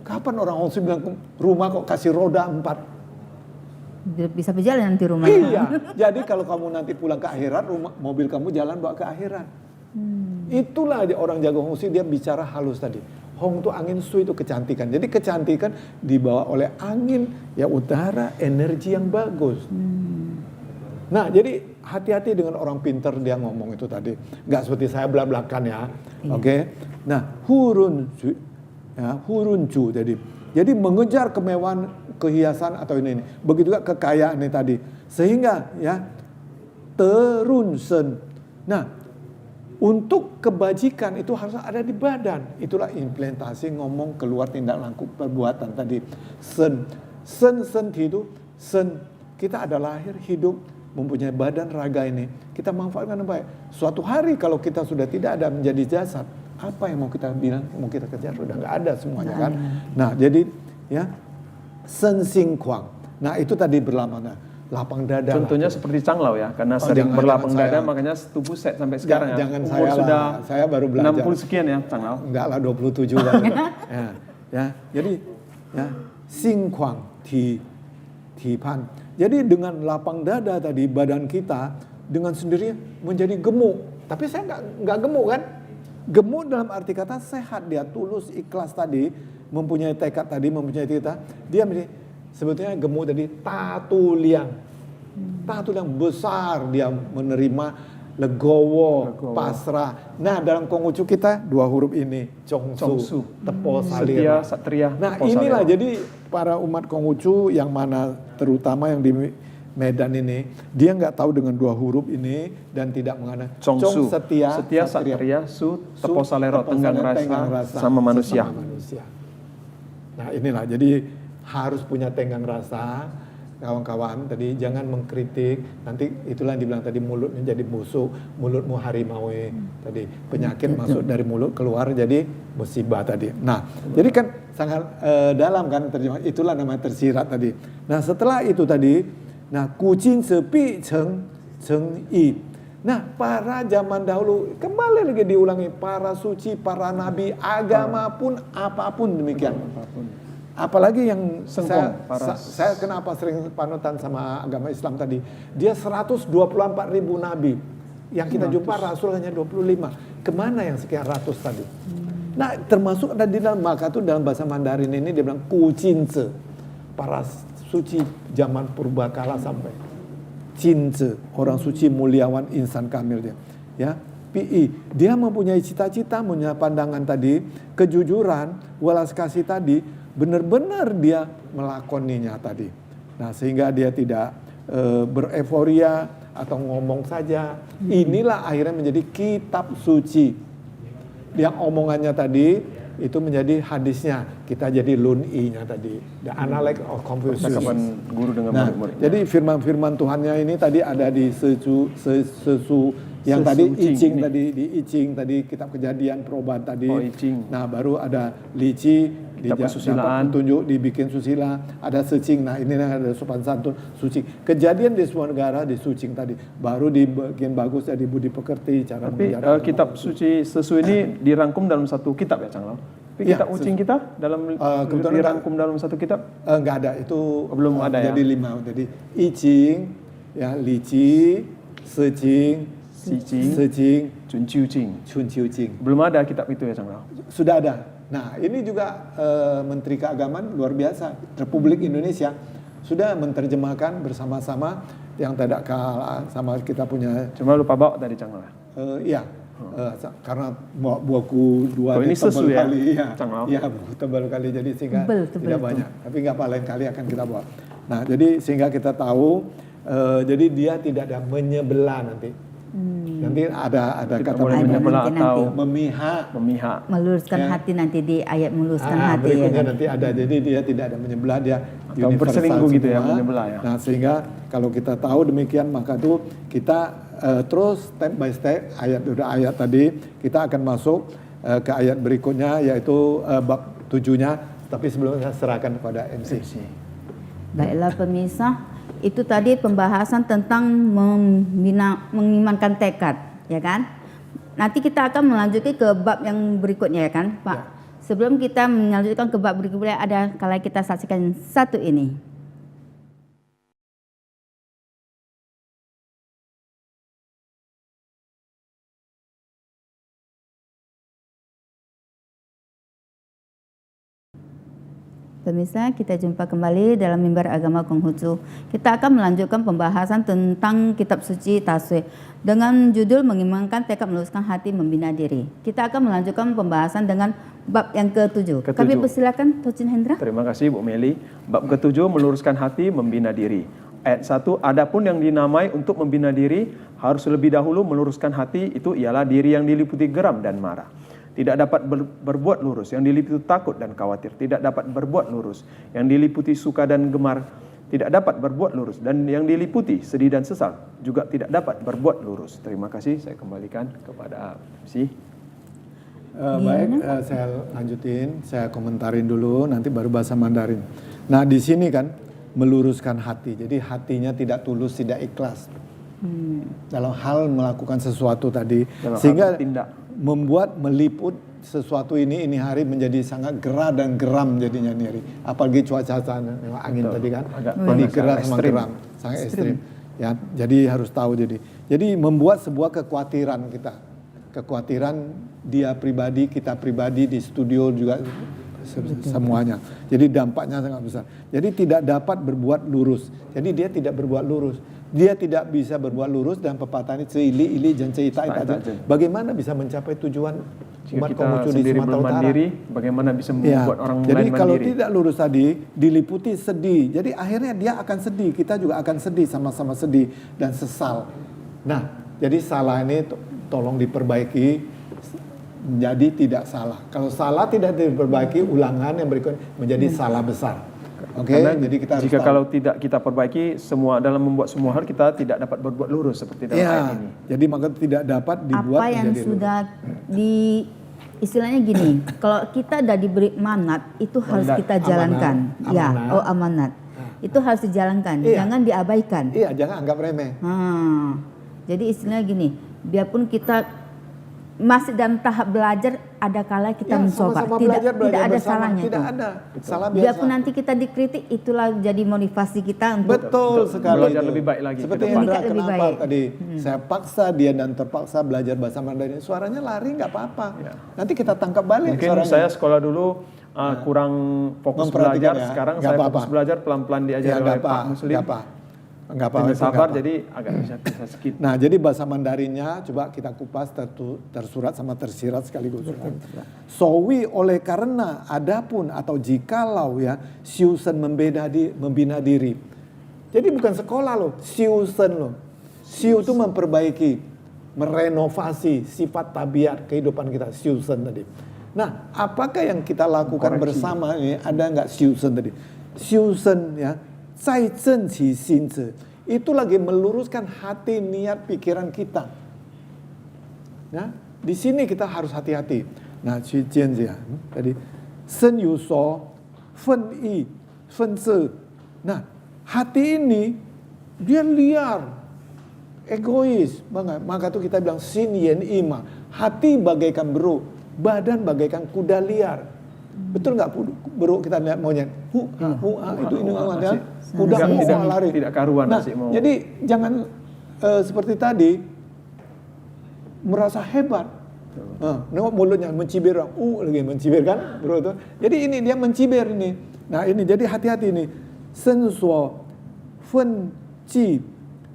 kapan orang Hong Shui bilang rumah kok kasih roda 4? Bisa berjalan nanti rumahnya. Iya, jadi kalau kamu nanti pulang ke akhirat, mobil kamu jalan bawa ke akhirat. Itulah orang jago Hong Shui, dia bicara halus tadi. Hong itu angin, Shui itu kecantikan. Jadi kecantikan dibawa oleh angin, ya udara, energi yang bagus. Nah, jadi hati-hati dengan orang pinter dia ngomong itu tadi. Nggak seperti saya belak-belakan ya. Oke. Nah, huruncu jadi mengejar kemewahan, kehiasan atau ini. Begitu juga kekayaan ini tadi. Sehingga ya terunsen. Nah, untuk kebajikan itu harus ada di badan. Itulah implementasi ngomong keluar tindak laku perbuatan tadi. Sen itu kita ada lahir hidup mempunyai badan raga ini. Kita manfaatkan dengan baik. Suatu hari kalau kita sudah tidak ada menjadi jasad, apa yang mau kita bilang, mau kita kejar sudah nggak ada semuanya kan. Nah jadi ya sing kuang. Nah itu tadi lapang dada. Contohnya lah. seperti Canglau ya, karena sering berlapang dada makanya tubuh set sampai sekarang ya. Jangan umur sudah saya baru belajar. 60 sekian ya Canglau. Enggak lah 27 lah. Jadi ya singkwang tipan. Jadi dengan lapang dada tadi badan kita dengan sendirinya menjadi gemuk. Tapi saya nggak gemuk kan? Gemuk dalam arti kata sehat, dia tulus, ikhlas tadi, mempunyai tekad tadi, mempunyai cita. Dia sebetulnya gemuk tadi tatu liang besar, dia menerima legowo, pasrah. Nah dalam Konghucu kita 2 huruf ini Chongsu, tepo salira. Setia, satria. Nah inilah jadi para umat Konghucu yang mana terutama yang di Medan ini, dia nggak tahu dengan 2 huruf ini dan tidak mengenal Chongsu, setia, satria, su, tepo salero, tenggang rasa sama manusia. Nah inilah jadi harus punya tenggang rasa. Kawan-kawan tadi jangan mengkritik, nanti itulah yang dibilang tadi mulutnya jadi busuk, mulutmu harimau tadi penyakit masuk dari mulut keluar jadi musibah tadi. Nah jadi kan sangat dalam kan terjemah, itulah namanya tersirat tadi. Nah setelah itu tadi, nah kucing sepi ceng i. Nah para zaman dahulu kembali lagi diulangi, para suci, para nabi, agama pun apapun demikian. Apalagi yang saya kenapa sering panutan sama agama Islam tadi, dia 124.000 nabi, yang kita jumpa Rasul hanya 25. Kemana yang sekian ratus tadi? Nah termasuk ada di dalam maka itu dalam bahasa Mandarin ini dia bilang kucince, para suci zaman purbakala sampai cince, orang suci muliawan insan kamil dia. Ya, PI, dia mempunyai cita-cita, mempunyai pandangan tadi, kejujuran, welas kasih tadi. Benar-benar dia melakoninya tadi. Nah sehingga dia tidak bereforia atau ngomong saja. Inilah akhirnya menjadi kitab suci. Yang omongannya tadi itu menjadi hadisnya. Kita jadi lun'i-nya tadi. The Analect of Confucius. Percakapan guru dengan murid-muridnya. Jadi firman-firman Tuhannya ini tadi ada di sesu yang tadi Icing tadi, di Icing tadi kitab Kejadian perubahan tadi. Nah baru ada Lici, dapat petunjuk dibikin susila, ada secing. Nah ini ada sopan santun, suci. Kejadian di semua negara di sucing tadi. Baru dibikin bagus jadi budi pekerti, cara. Tapi kitab suci sesu ini dirangkum dalam satu kitab ya Canglau? Tapi kitab ucing kita dalam dirangkum dalam satu kitab? Enggak ada, itu belum ada ya. Jadi 5. Jadi Icing, ya Lici, secing, secing, Chunqiuqing. Belum ada kitab itu ya Canglau? Sudah ada. Nah ini juga Menteri Keagamaan luar biasa Republik Indonesia sudah menerjemahkan bersama-sama yang tidak kalah sama kita punya. Cuma lupa bawa tadi Canglau. Iya, karena buku 2 ini tebal ya? kali, Canglau. Iya buku tebal kali jadi sehingga tidak banyak. Tapi nggak apa lain kali akan kita bawa. Nah jadi sehingga kita tahu, jadi dia tidak ada menyebelah nanti. Nanti ada kata menyebelah atau memihak, meluruskan hati nanti di ayat meluruskan hati ya kan? Nanti ada, jadi dia tidak ada menyebelah, dia atau berselingkuh gitu ya menyebelah ya. Nah sehingga kalau kita tahu demikian maka tuh kita terus step by step ayat tadi kita akan masuk ke ayat berikutnya yaitu bab 7-nya, tapi sebelumnya saya serahkan kepada MC. Baiklah pemirsa, itu tadi pembahasan tentang mengimankan tekad, ya kan? Nanti kita akan melanjutkan ke bab yang berikutnya, ya kan, Pak? Ya. Sebelum kita melanjutkan ke bab berikutnya, ada kalau kita saksikan satu ini. Pemirsa, kita jumpa kembali dalam mimbar agama Konghucu. Kita akan melanjutkan pembahasan tentang kitab suci Taswe dengan judul mengimankan tekad meluruskan hati membina diri. Kita akan melanjutkan pembahasan dengan bab yang ke-7. Kami persilakan Tocin Hendra. Terima kasih Bu Meli. Bab ke-7 meluruskan hati membina diri. Ayat 1, adapun yang dinamai untuk membina diri harus lebih dahulu meluruskan hati, itu ialah diri yang diliputi geram dan marah. Tidak dapat berbuat lurus, yang diliputi takut dan khawatir. Tidak dapat berbuat lurus, yang diliputi suka dan gemar. Tidak dapat berbuat lurus, dan yang diliputi sedih dan sesal juga tidak dapat berbuat lurus. Terima kasih, saya kembalikan kepada MC. Baik, saya lanjutin, saya komentarin dulu, nanti baru bahasa Mandarin. Nah di sini kan meluruskan hati, jadi hatinya tidak tulus, tidak ikhlas dalam hal melakukan sesuatu tadi, Dalam sehingga tindak. membuat meliput sesuatu ini hari menjadi sangat gerah dan geram jadinya nih hari. Apalagi cuaca angin tadi kan, jadi gerah sama geram, sangat ekstrim. Ya, jadi harus tahu jadi membuat sebuah kekhawatiran kita, kekhawatiran dia pribadi, kita pribadi di studio juga semuanya. Jadi dampaknya sangat besar. Jadi tidak dapat berbuat lurus. Jadi dia tidak berbuat lurus. Dia tidak bisa berbuat lurus dan pepatah ini seili-ili dan cerita itu. Bagaimana bisa mencapai tujuan Jika umat kita Konghucu di sendiri Sumatera belum Utara? mandiri, bagaimana bisa membuat orang Jadi lain kalau mandiri? tidak lurus tadi, diliputi sedih. Jadi akhirnya dia akan sedih, kita juga akan sedih, sama-sama sedih dan sesal. Nah, jadi salah ini tolong diperbaiki, jadi tidak salah. Kalau salah tidak diperbaiki, ulangan yang berikutnya menjadi salah besar. Oke, jadi kita harus jika tahu. kalau tidak kita perbaiki semua dalam membuat semua hal, kita tidak dapat berbuat lurus seperti dalam ayat ini. Jadi maka tidak dapat dibuat Apa yang menjadi sudah istilahnya gini, kalau kita sudah diberi manat itu harus Mandat, kita jalankan. amanat. Itu harus dijalankan, Iya. jangan diabaikan. Iya, jangan anggap remeh. Jadi istilahnya gini, biarpun kita masih dalam tahap belajar, ada kala kita mencoba, sama-sama tidak belajar ada bersama. salahnya Tidak itu. ada salah biasa. Biarpun nanti kita dikritik, itulah jadi motivasi kita untuk Betul sekali. belajar itu. lebih baik lagi ke Seperti depan. Hendra, Lebih kenapa baik. tadi saya paksa dia dan terpaksa belajar bahasa Mandarin. Suaranya lari nggak apa-apa. Ya. Nanti kita tangkap balik Mungkin suaranya. saya sekolah dulu kurang fokus Memperhatikan belajar, ya. sekarang Nggak saya apa-apa. fokus belajar, pelan-pelan diajar oleh Pak Muslim. Nggak apa-apa. Dengan itu sabar, nggak apa. jadi agak bisa skip. Nah, jadi bahasa Mandarinnya coba kita kupas tersurat sama tersirat sekaligus. Sowi oleh karena adapun atau jikalau ya siusen membina diri. Jadi bukan sekolah loh, siusen loh. Siu itu memperbaiki, merenovasi sifat tabiat kehidupan kita, siusen tadi. Nah, apakah yang kita lakukan bersama ini, ada nggak siusen tadi? Siusen ya, zai zhen qi xin zi. Itu lagi meluruskan hati, niat, pikiran kita. Ya, di sini kita harus hati-hati. Nah, qi jian zi ya, tadi sen yu so, fen yi, fen zi. Nah, hati ini dia liar, egois banget. Maka tuh kita bilang sin yen ima, hati bagaikan beruk, badan bagaikan kuda liar. Betul nggak beruk kita lihat monyet? Itu ini ya. Kuda mau lari. Tidak karuan Nah, sih mau. jadi jangan seperti tadi merasa hebat. Nengok mulutnya mencibir, lagi mencibir kan, bro itu. Jadi ini dia mencibir ini. Nah ini jadi hati-hati ini. Sen suo fen ji,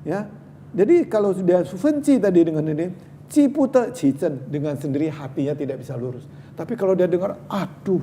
ya. Jadi kalau sudah fen ji tadi dengan ini, ji puta ji zhen, dengan sendiri hatinya tidak bisa lurus. Tapi kalau dia dengar, aduh,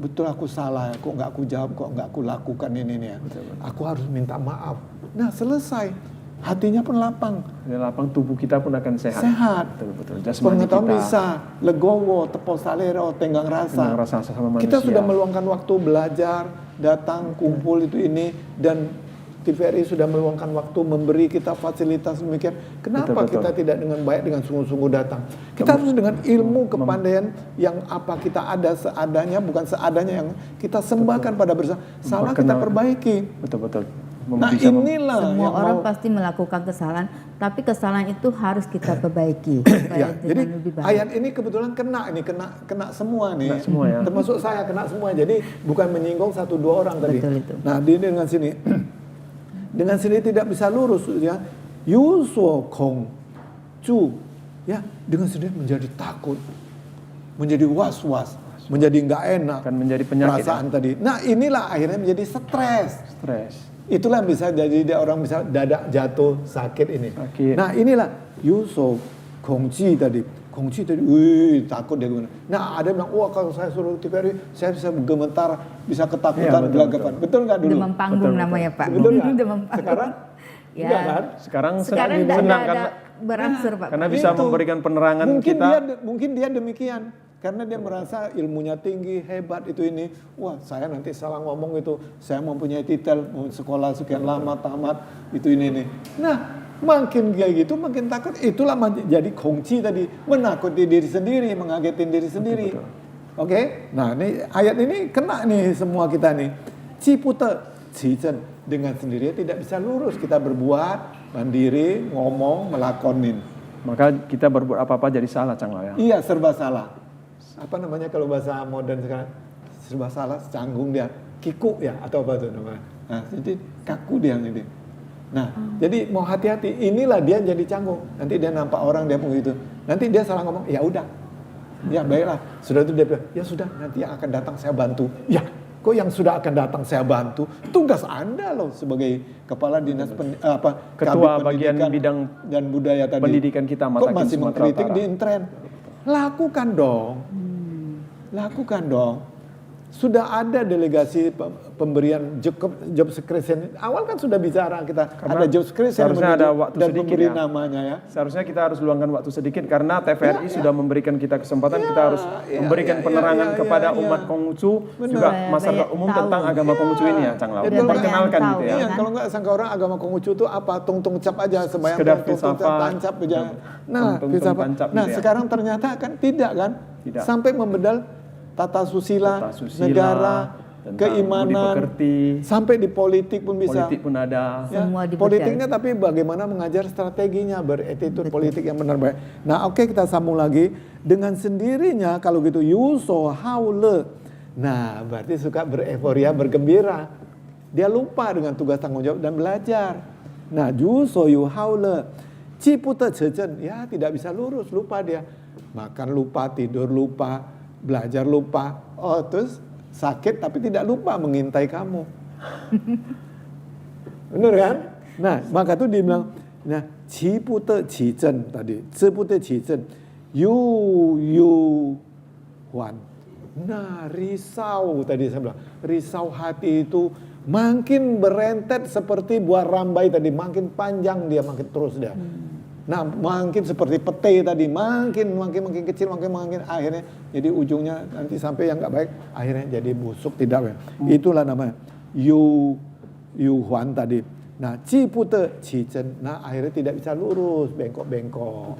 betul aku salah, kok nggak aku jawab, kok nggak aku lakukan ini nih ya. Aku harus minta maaf. Nah selesai, hatinya pun lapang. Lapang, tubuh kita pun akan sehat. Sehat. Betul. Jasmani Pengetahuan kita. bisa, legowo, tepo salero, tenggang rasa. Tenggang rasa sama manusia. Kita sudah meluangkan waktu belajar, datang, kumpul itu ini, dan TVRI sudah meluangkan waktu memberi kita fasilitas demikian. Kenapa Betul. kita tidak dengan baik, dengan sungguh-sungguh datang? Kita harus dengan ilmu, kepandaian yang apa kita ada seadanya, bukan seadanya yang kita sembahkan pada bersama. Salah kita perbaiki. Betul. Nah inilah semua yang orang pasti melakukan kesalahan, tapi kesalahan itu harus kita perbaiki supaya Ya, jadi lebih baik. ayat ini kebetulan kena semua nih. Kena semua ya. Termasuk saya kena semua. Jadi bukan menyinggung 1-2 orang tadi. Betul itu. Nah, dengan sini dengan sini tidak bisa lurus ya. Yusuo kong cu ya, dengan sendiri menjadi takut, menjadi was-was. menjadi nggak enak, akan menjadi penyakit. perasaan tadi. Nah inilah akhirnya menjadi stres. Stres. Itulah yang bisa jadi dia orang bisa dadak jatuh sakit ini. Sakit. Nah inilah Yuso kongci tadi, wih takut dia gimana. Nah ada yang bilang, wah kalau saya suruh TVRI, saya bisa gemetar, bisa ketakutan, Iya, gelagapan. Betul nggak dulu? Demam panggung Betul. namanya Pak. Betul nggak? Demam panggung. Sekarang? Ya. Enggak kan? Sekarang Sekarang senang tidak ada karena berangsur Pak. karena bisa Itu. memberikan penerangan Mungkin kita. mungkin dia demikian. Karena dia merasa ilmunya tinggi, hebat itu ini. Wah saya nanti salah ngomong itu. Saya mempunyai titel, mau sekolah sekian lama, tamat, itu ini. Nah makin kayak gitu makin takut. Itulah jadi kongci tadi. Menakuti diri sendiri, mengagetin diri sendiri. Oke? Nah ini ayat ini kena nih semua kita nih. Cipute, cijen. Dengan sendirinya tidak bisa lurus. Kita berbuat, mandiri, ngomong, melakonin. Maka kita berbuat apa-apa jadi salah, Cang Lau ya. Iya, serba salah. Apa namanya kalau bahasa modern sekarang? Serba salah, canggung dia. Kiku ya, atau apa itu namanya. Nah, jadi kaku dia ini. Nah, jadi mau hati-hati. Inilah dia jadi canggung. Nanti dia nampak orang dia begitu. Nanti dia salah ngomong, ya udah. Ya baiklah. Sudah itu dia bilang, ya sudah nanti yang akan datang saya bantu. Ya, kok yang sudah akan datang saya bantu? Tugas Anda loh sebagai kepala dinas Ketua Kabit bagian Pendidikan bidang dan budaya tadi. pendidikan kita Kok Matakin masih Sumatera mengkritik Utara. di intern? Lakukan dong. Lakukan dong. Sudah ada delegasi pemberian job description. Awal kan sudah bicara kita Karena ada job description seharusnya ada waktu dan sedikit memberi ya. namanya ya. Seharusnya kita harus luangkan waktu sedikit karena TVRI sudah memberikan kita kesempatan, kita harus memberikan penerangan kepada umat Konghucu, juga masyarakat umum tahu. tentang agama Konghucu ini ya, Cang Lau. Betul. Perkenalkan Tahu, gitu ya. Iya, kan? kalau nggak sangka orang agama Konghucu itu apa? Tung-tung cap aja sembahyang Sekedar tung-tung filsafat. tancap aja. Nah, Tung-tung filsafat. tancap Nah, gitu ya. sekarang ternyata kan tidak kan? Tidak. Sampai membedal tata susila, Tata susila, negara, tentang budi keimanan, pekerti, sampai di politik pun bisa. politik pun ada. Ya, Semua dibedal. politiknya tapi bagaimana mengajar strateginya, beretitude politik yang benar baik. Nah, oke kita sambung lagi dengan sendirinya kalau gitu yuso haule. Nah, berarti suka bereforia, bergembira. Dia lupa dengan tugas tanggung jawab dan belajar. Nah, yuso yu haule. Cipute jejen, ya tidak bisa lurus, lupa dia. Makan lupa, tidur lupa, belajar lupa. Oh, terus sakit tapi tidak lupa mengintai kamu. Benar kan? Nah, maka tuh dia bilang, nah, cipute cijen tadi, cipute cijen, yu huan. Nah, risau tadi saya bilang, risau hati itu makin berentet seperti buah rambai tadi, makin panjang dia, makin terus dia. Nah, makin seperti pete tadi, makin kecil, makin akhirnya jadi ujungnya nanti sampai yang nggak baik, akhirnya jadi busuk tidak baik. Itulah namanya yu huan tadi. Nah, cipute cijen, nah akhirnya tidak bisa lurus, bengkok-bengkok.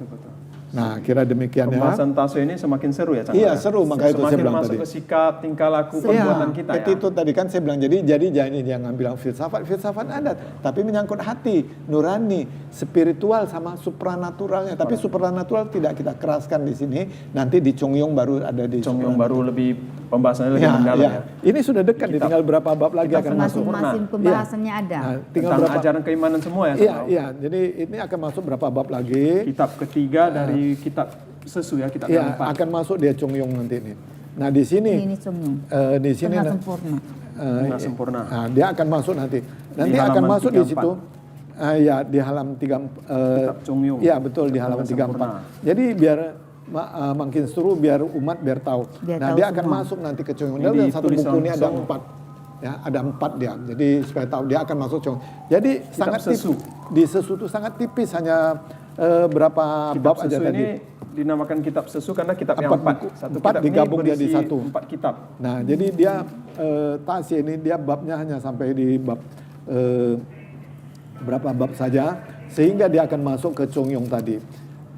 Nah, kira demikian ya. Pembahasan Taso ini semakin seru ya, Cang. Iya, seru, makanya itu saya Semakin bilang masuk tadi. ke sikap, tingkah laku, perbuatan kita ya. Itu tadi kan saya bilang jadi jangan bilang filsafat adat, tapi menyangkut hati, nurani, spiritual sama supranaturalnya. Tapi supranatural tidak kita keraskan di sini, nanti di Chongyong baru ada di Chongyong baru lebih pembahasannya lebih mendalam ya. Ini sudah dekat, tinggal berapa bab lagi akan masuk. Masing-masing pembahasannya ada. Nah, tinggal Tentang berapa? ajaran keimanan semua ya, Cang Iya, Lau. iya. Jadi ini akan masuk berapa bab lagi? Kitab ketiga dari kitab Sesu ya, kitab yang Iya, keempat. akan masuk dia Chongyong nanti ini. Nah, di sini Ini Chongyong. di sini Tengah sempurna. Tengah sempurna. Nah, dia akan masuk nanti. Nanti Di akan halaman masuk di 34. situ. Ya, di halaman 3 Kitab Chongyong. Iya, betul di Tengah halaman sempurna. 34. Jadi biar makin seru, biar umat biar tahu. Biar Nah, tahu dia akan semua. masuk nanti ke Chongyong. Ini Dalam satu tulisan buku ini ada Song. 4. Ya, ada 4 dia. Jadi supaya tahu dia akan masuk Chongyong. Jadi sangat Sesu. tipis. Di Sesu itu sangat tipis, hanya berapa Kitab bab aja Sesu tadi. ini dinamakan kitab Sesu karena kitab yang 4. Satu Empat kitab digabung ini jadi berisi satu. 4 kitab. Nah, jadi dia Tasya ini dia babnya hanya sampai di bab berapa bab saja, sehingga dia akan masuk ke Chongyong tadi.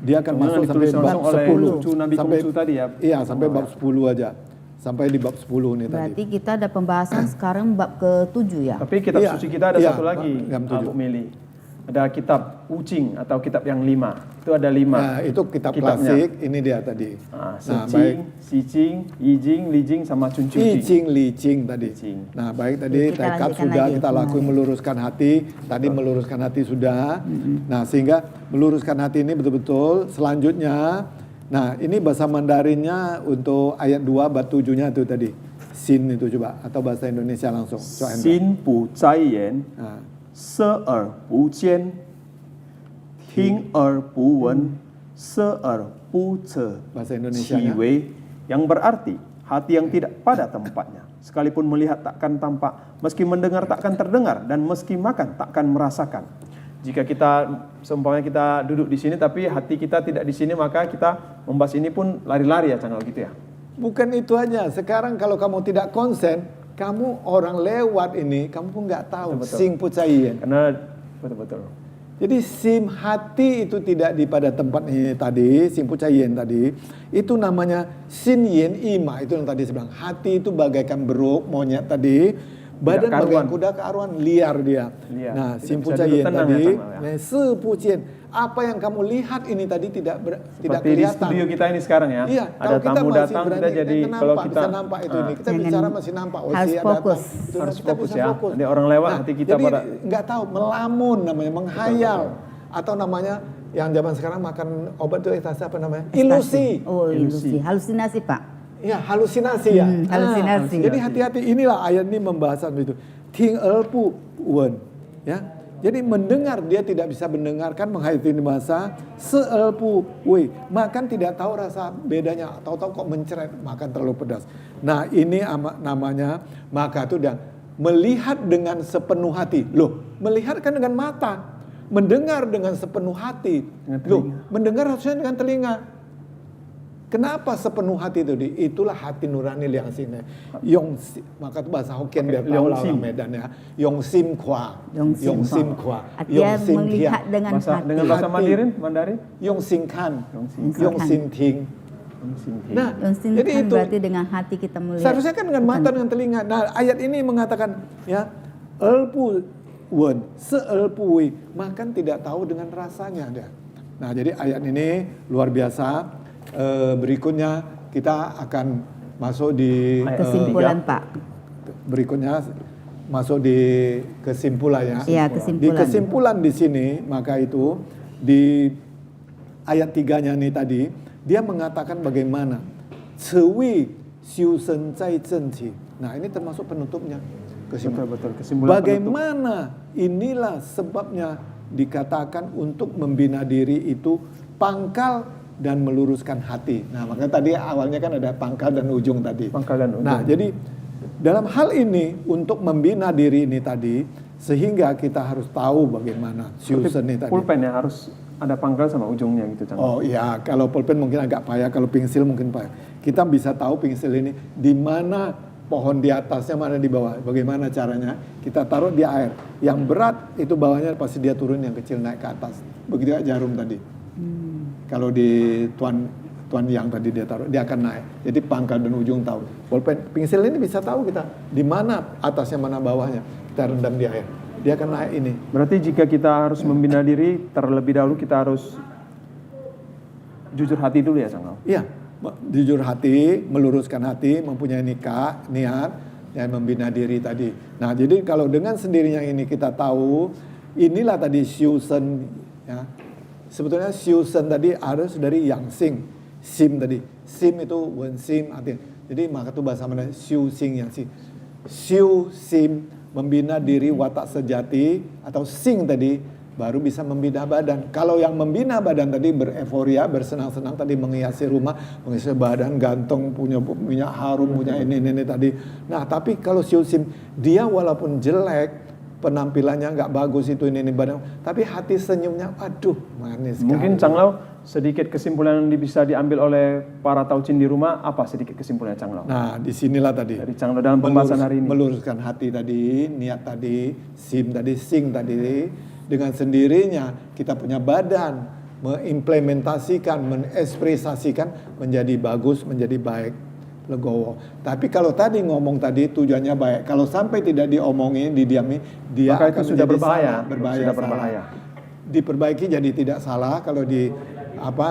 Dia akan Chongyong masuk sampai ditulis bab langsung oleh 10. cucu Nabi Sampai, Konghucu tadi ya? Iya, sampai bab 10 aja. Sampai di bab 10 nih tadi. Berarti kita ada pembahasan sekarang bab ke-7 ya. Tapi kitab Iya, suci kita ada iya, satu lagi, yang 7. Abu Meli. Ada kitab Ucing atau kitab yang 5. Itu ada 5. Nah, itu kitab kitabnya. klasik, ini dia tadi. Nah, Nah, baik. Secing, Sicing, Yijing, Lijing, sama Cuncing. Li Ching tadi. Licing. Nah, baik tadi Kita tekad lanjutkan sudah lagi. kita lakukan meluruskan hati. Tadi meluruskan hati sudah. Nah, sehingga meluruskan hati ini betul-betul selanjutnya Nah, ini bahasa Mandarinnya untuk ayat 2 bab 7-nya itu tadi. Sin itu coba atau bahasa Indonesia langsung. Coba Hendra. 心不在焉， Nah, 色而不见，听而不闻，色而不测， bahasa Indonesianya. 其为 yang berarti hati yang tidak pada tempatnya. Sekalipun melihat takkan tampak, meski mendengar takkan terdengar, dan meski makan takkan merasakan. Jika kita seumpamanya kita duduk di sini tapi hati kita tidak di sini, maka kita membahas ini pun lari-lari ya Canggal gitu ya. Bukan itu aja. Sekarang kalau kamu tidak konsen, kamu orang lewat ini, kamu pun nggak tahu. Betul. Sing pucaien. Karena betul-betul. Jadi sim hati itu tidak di pada tempat ini tadi, sim pucaien tadi, itu namanya sin yin ima, itu yang tadi saya bilang. Hati itu bagaikan beruk, monyet tadi, badan karuan. bagaikan kuda kearuan, liar dia. Liar. Nah, Tidak sim bisa pucaien duduk tenang tadi, ya, Canggal ya. sepucien, apa yang kamu lihat ini tadi tidak Seperti di kelihatan. studio kita ini sekarang ya. Iya, Ada kalau kita tamu masih datang berani, kita jadi kalau kita bisa nampak itu ini. Kita Jangan- bicara masih nampak. Oh, harus dia fokus. datang. Itu Harus kita fokus bisa ya. fokus. Nanti orang lewat, nanti kita jadi pada nggak tahu melamun namanya, menghayal atau namanya yang zaman sekarang makan obat itu ekstasi apa namanya? Ilusi. Oh, ilusi. Halusinasi, Pak. Ya, halusinasi ya. halusinasi. Jadi hati-hati, inilah ayat ini membahas itu. Ting elpu wen. Ya. Jadi mendengar dia tidak bisa mendengarkan, menghayati bahasa seelpu wei, makan tidak tahu rasa bedanya, tahu-tahu kok mencret, makan terlalu pedas. Nah, ini namanya maka itu dia melihat dengan sepenuh hati. Loh, melihat kan dengan mata, mendengar dengan sepenuh hati. Loh, mendengar harusnya dengan telinga. Kenapa sepenuh hati itu? Itulah hati nurani liang sini. Yong, maka itu bahasa Hokkien biar tahu lah orang Medan ya. Yong sim kwa. Yong sim kwa. Artinya melihat dengan bahasa, hati. dengan bahasa Mandarin. Yong sim kan. Yong Yong sim ting. Nah, Yongsin jadi kan itu berarti dengan hati kita melihat. seharusnya kan dengan mata, dengan telinga. Nah, ayat ini mengatakan ya, elpu wen, seelpu wi, makan tidak tahu dengan rasanya dia. Nah, jadi ayat ini luar biasa. Berikutnya kita akan masuk di Kesimpulan, Pak. berikutnya masuk di kesimpulannya. Iya, Di kesimpulan. kesimpulan di sini, maka itu di ayat 3-nya nih tadi, dia mengatakan bagaimana cewi siu sen zai zhen qi. Nah, ini termasuk penutupnya. Kesimpulan. Betul, kesimpulan Bagaimana inilah sebabnya dikatakan untuk membina diri itu pangkal dan meluruskan hati. Nah, maka tadi awalnya kan ada pangkal dan ujung tadi. Pangkal dan ujung. Nah, jadi dalam hal ini untuk membina diri ini tadi, sehingga kita harus tahu bagaimana Susan ini tadi. Pulpen ya harus ada pangkal sama ujungnya gitu Canggal. Oh iya, kalau pulpen mungkin agak payah, kalau pensil mungkin payah. Kita bisa tahu pensil ini di mana pohon di atasnya, mana di bawah. Bagaimana caranya? Kita taruh di air. Yang berat itu bawahnya pasti dia turun, yang kecil naik ke atas. Begitu juga jarum tadi. Kalau di tuan yang tadi dia taruh, dia akan naik. Jadi pangkal dan ujung tahu. Pulpen, pensil ini bisa tahu kita di mana atasnya, mana bawahnya. Kita rendam di air. Dia akan naik ini. Berarti jika kita harus membina diri, terlebih dahulu kita harus jujur hati dulu ya Canggal. Iya, jujur hati, meluruskan hati, mempunyai niat, dan membina diri tadi. Nah, jadi kalau dengan sendirinya ini kita tahu, inilah tadi Susan ya. Sebetulnya Susan tadi harus dari yang sing, sim tadi. Sim itu wen sim artinya. Jadi maka itu bahasa mana Siu sing yang sing. Siu sim membina diri watak sejati atau sing tadi baru bisa membina badan. Kalau yang membina badan tadi bereforia, bersenang-senang tadi menghiasi rumah, menghiasi badan, ganteng, punya minyak harum, punya ini tadi. Nah, tapi kalau Siu sim dia walaupun jelek, penampilannya nggak bagus itu ini badan, tapi hati senyumnya, aduh manis sekali. Mungkin Canglau sedikit kesimpulan yang bisa diambil oleh para taucin di rumah, apa sedikit kesimpulannya Canglau? Nah, disinilah tadi. Dari Canglau dalam pembahasan hari ini. Meluruskan hati tadi, niat tadi, sim tadi, sing tadi. Dengan sendirinya kita punya badan, mengimplementasikan, mengekspresasikan menjadi bagus, menjadi baik. Legowo. Tapi kalau tadi ngomong tadi tujuannya baik, kalau sampai tidak diomongin, didiami, dia maka akan itu sudah menjadi berbahaya. salah, Sudah berbahaya. Diperbaiki jadi tidak salah, kalau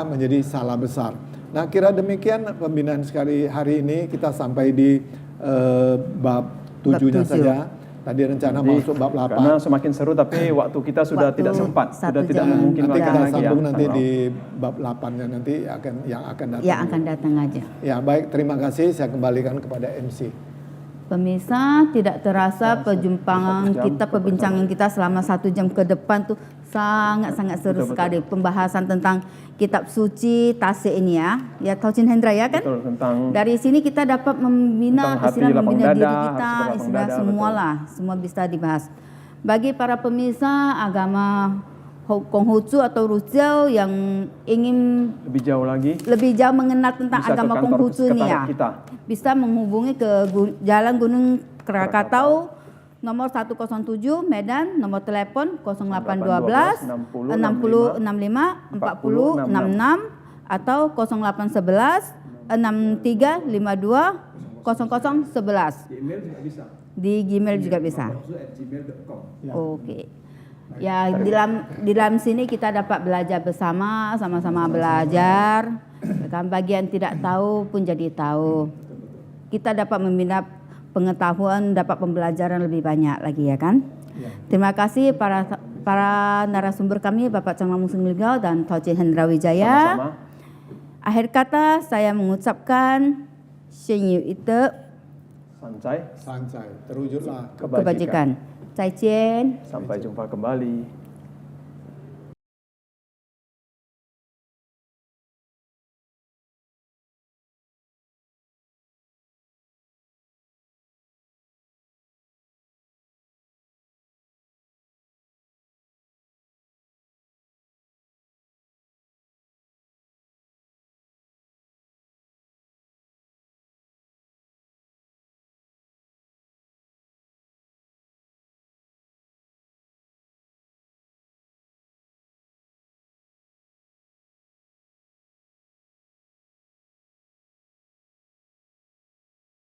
menjadi salah besar. Nah, kira demikian pembinaan sekali hari ini kita sampai di bab 7-nya Bab 7. saja. Tadi rencana masuk bab 8. Karena semakin seru tapi waktu kita sudah Waktu tidak sempat, 1 sudah tidak jam. memungkinkan Nanti kita lagi ya. sambung nanti di bab 8-nya nanti yang akan datang. yang akan datang aja. Ya, baik, terima kasih. Saya kembalikan kepada MC. Pemirsa, tidak terasa perbincangan kita selama 1 jam ke depan tuh sangat-sangat seru sekali. Pembahasan tentang kitab suci Tasik ini ya Taucin Hendra ya kan? Betul, tentang Dari sini kita dapat membina Tentang hati, istilah lapang membina dada, diri harus kita, berlapang istilah dada, semualah, semua bisa dibahas. Bagi para pemirsa agama Konghucu atau Ruzhou yang ingin lebih jauh lagi lebih jauh mengenal tentang bisa ke agama kantor Konghucu ini sekretariat ya, kita. bisa menghubungi ke Jalan Gunung Krakatau nomor 107 Medan, nomor telepon 0812 60 65 40 66 atau 0811 63 52 0011. Email juga bisa. Di Gmail juga bisa. @gmail.com. Oke. Ya, di dalam sini kita dapat belajar bersama, sama-sama belajar. Kan bagian tidak tahu pun jadi tahu. Kita dapat membina pengetahuan, dapat pembelajaran lebih banyak lagi ya kan. Terima kasih para narasumber kami, Bapak Chang Lamung Sungligao dan Taucin Hendra Wijaya. Sama-sama. Akhir kata saya mengucapkan Shenyu Ite Sancai, Sancai, terwujudlah kebajikan. Zaijian. sampai jumpa kembali.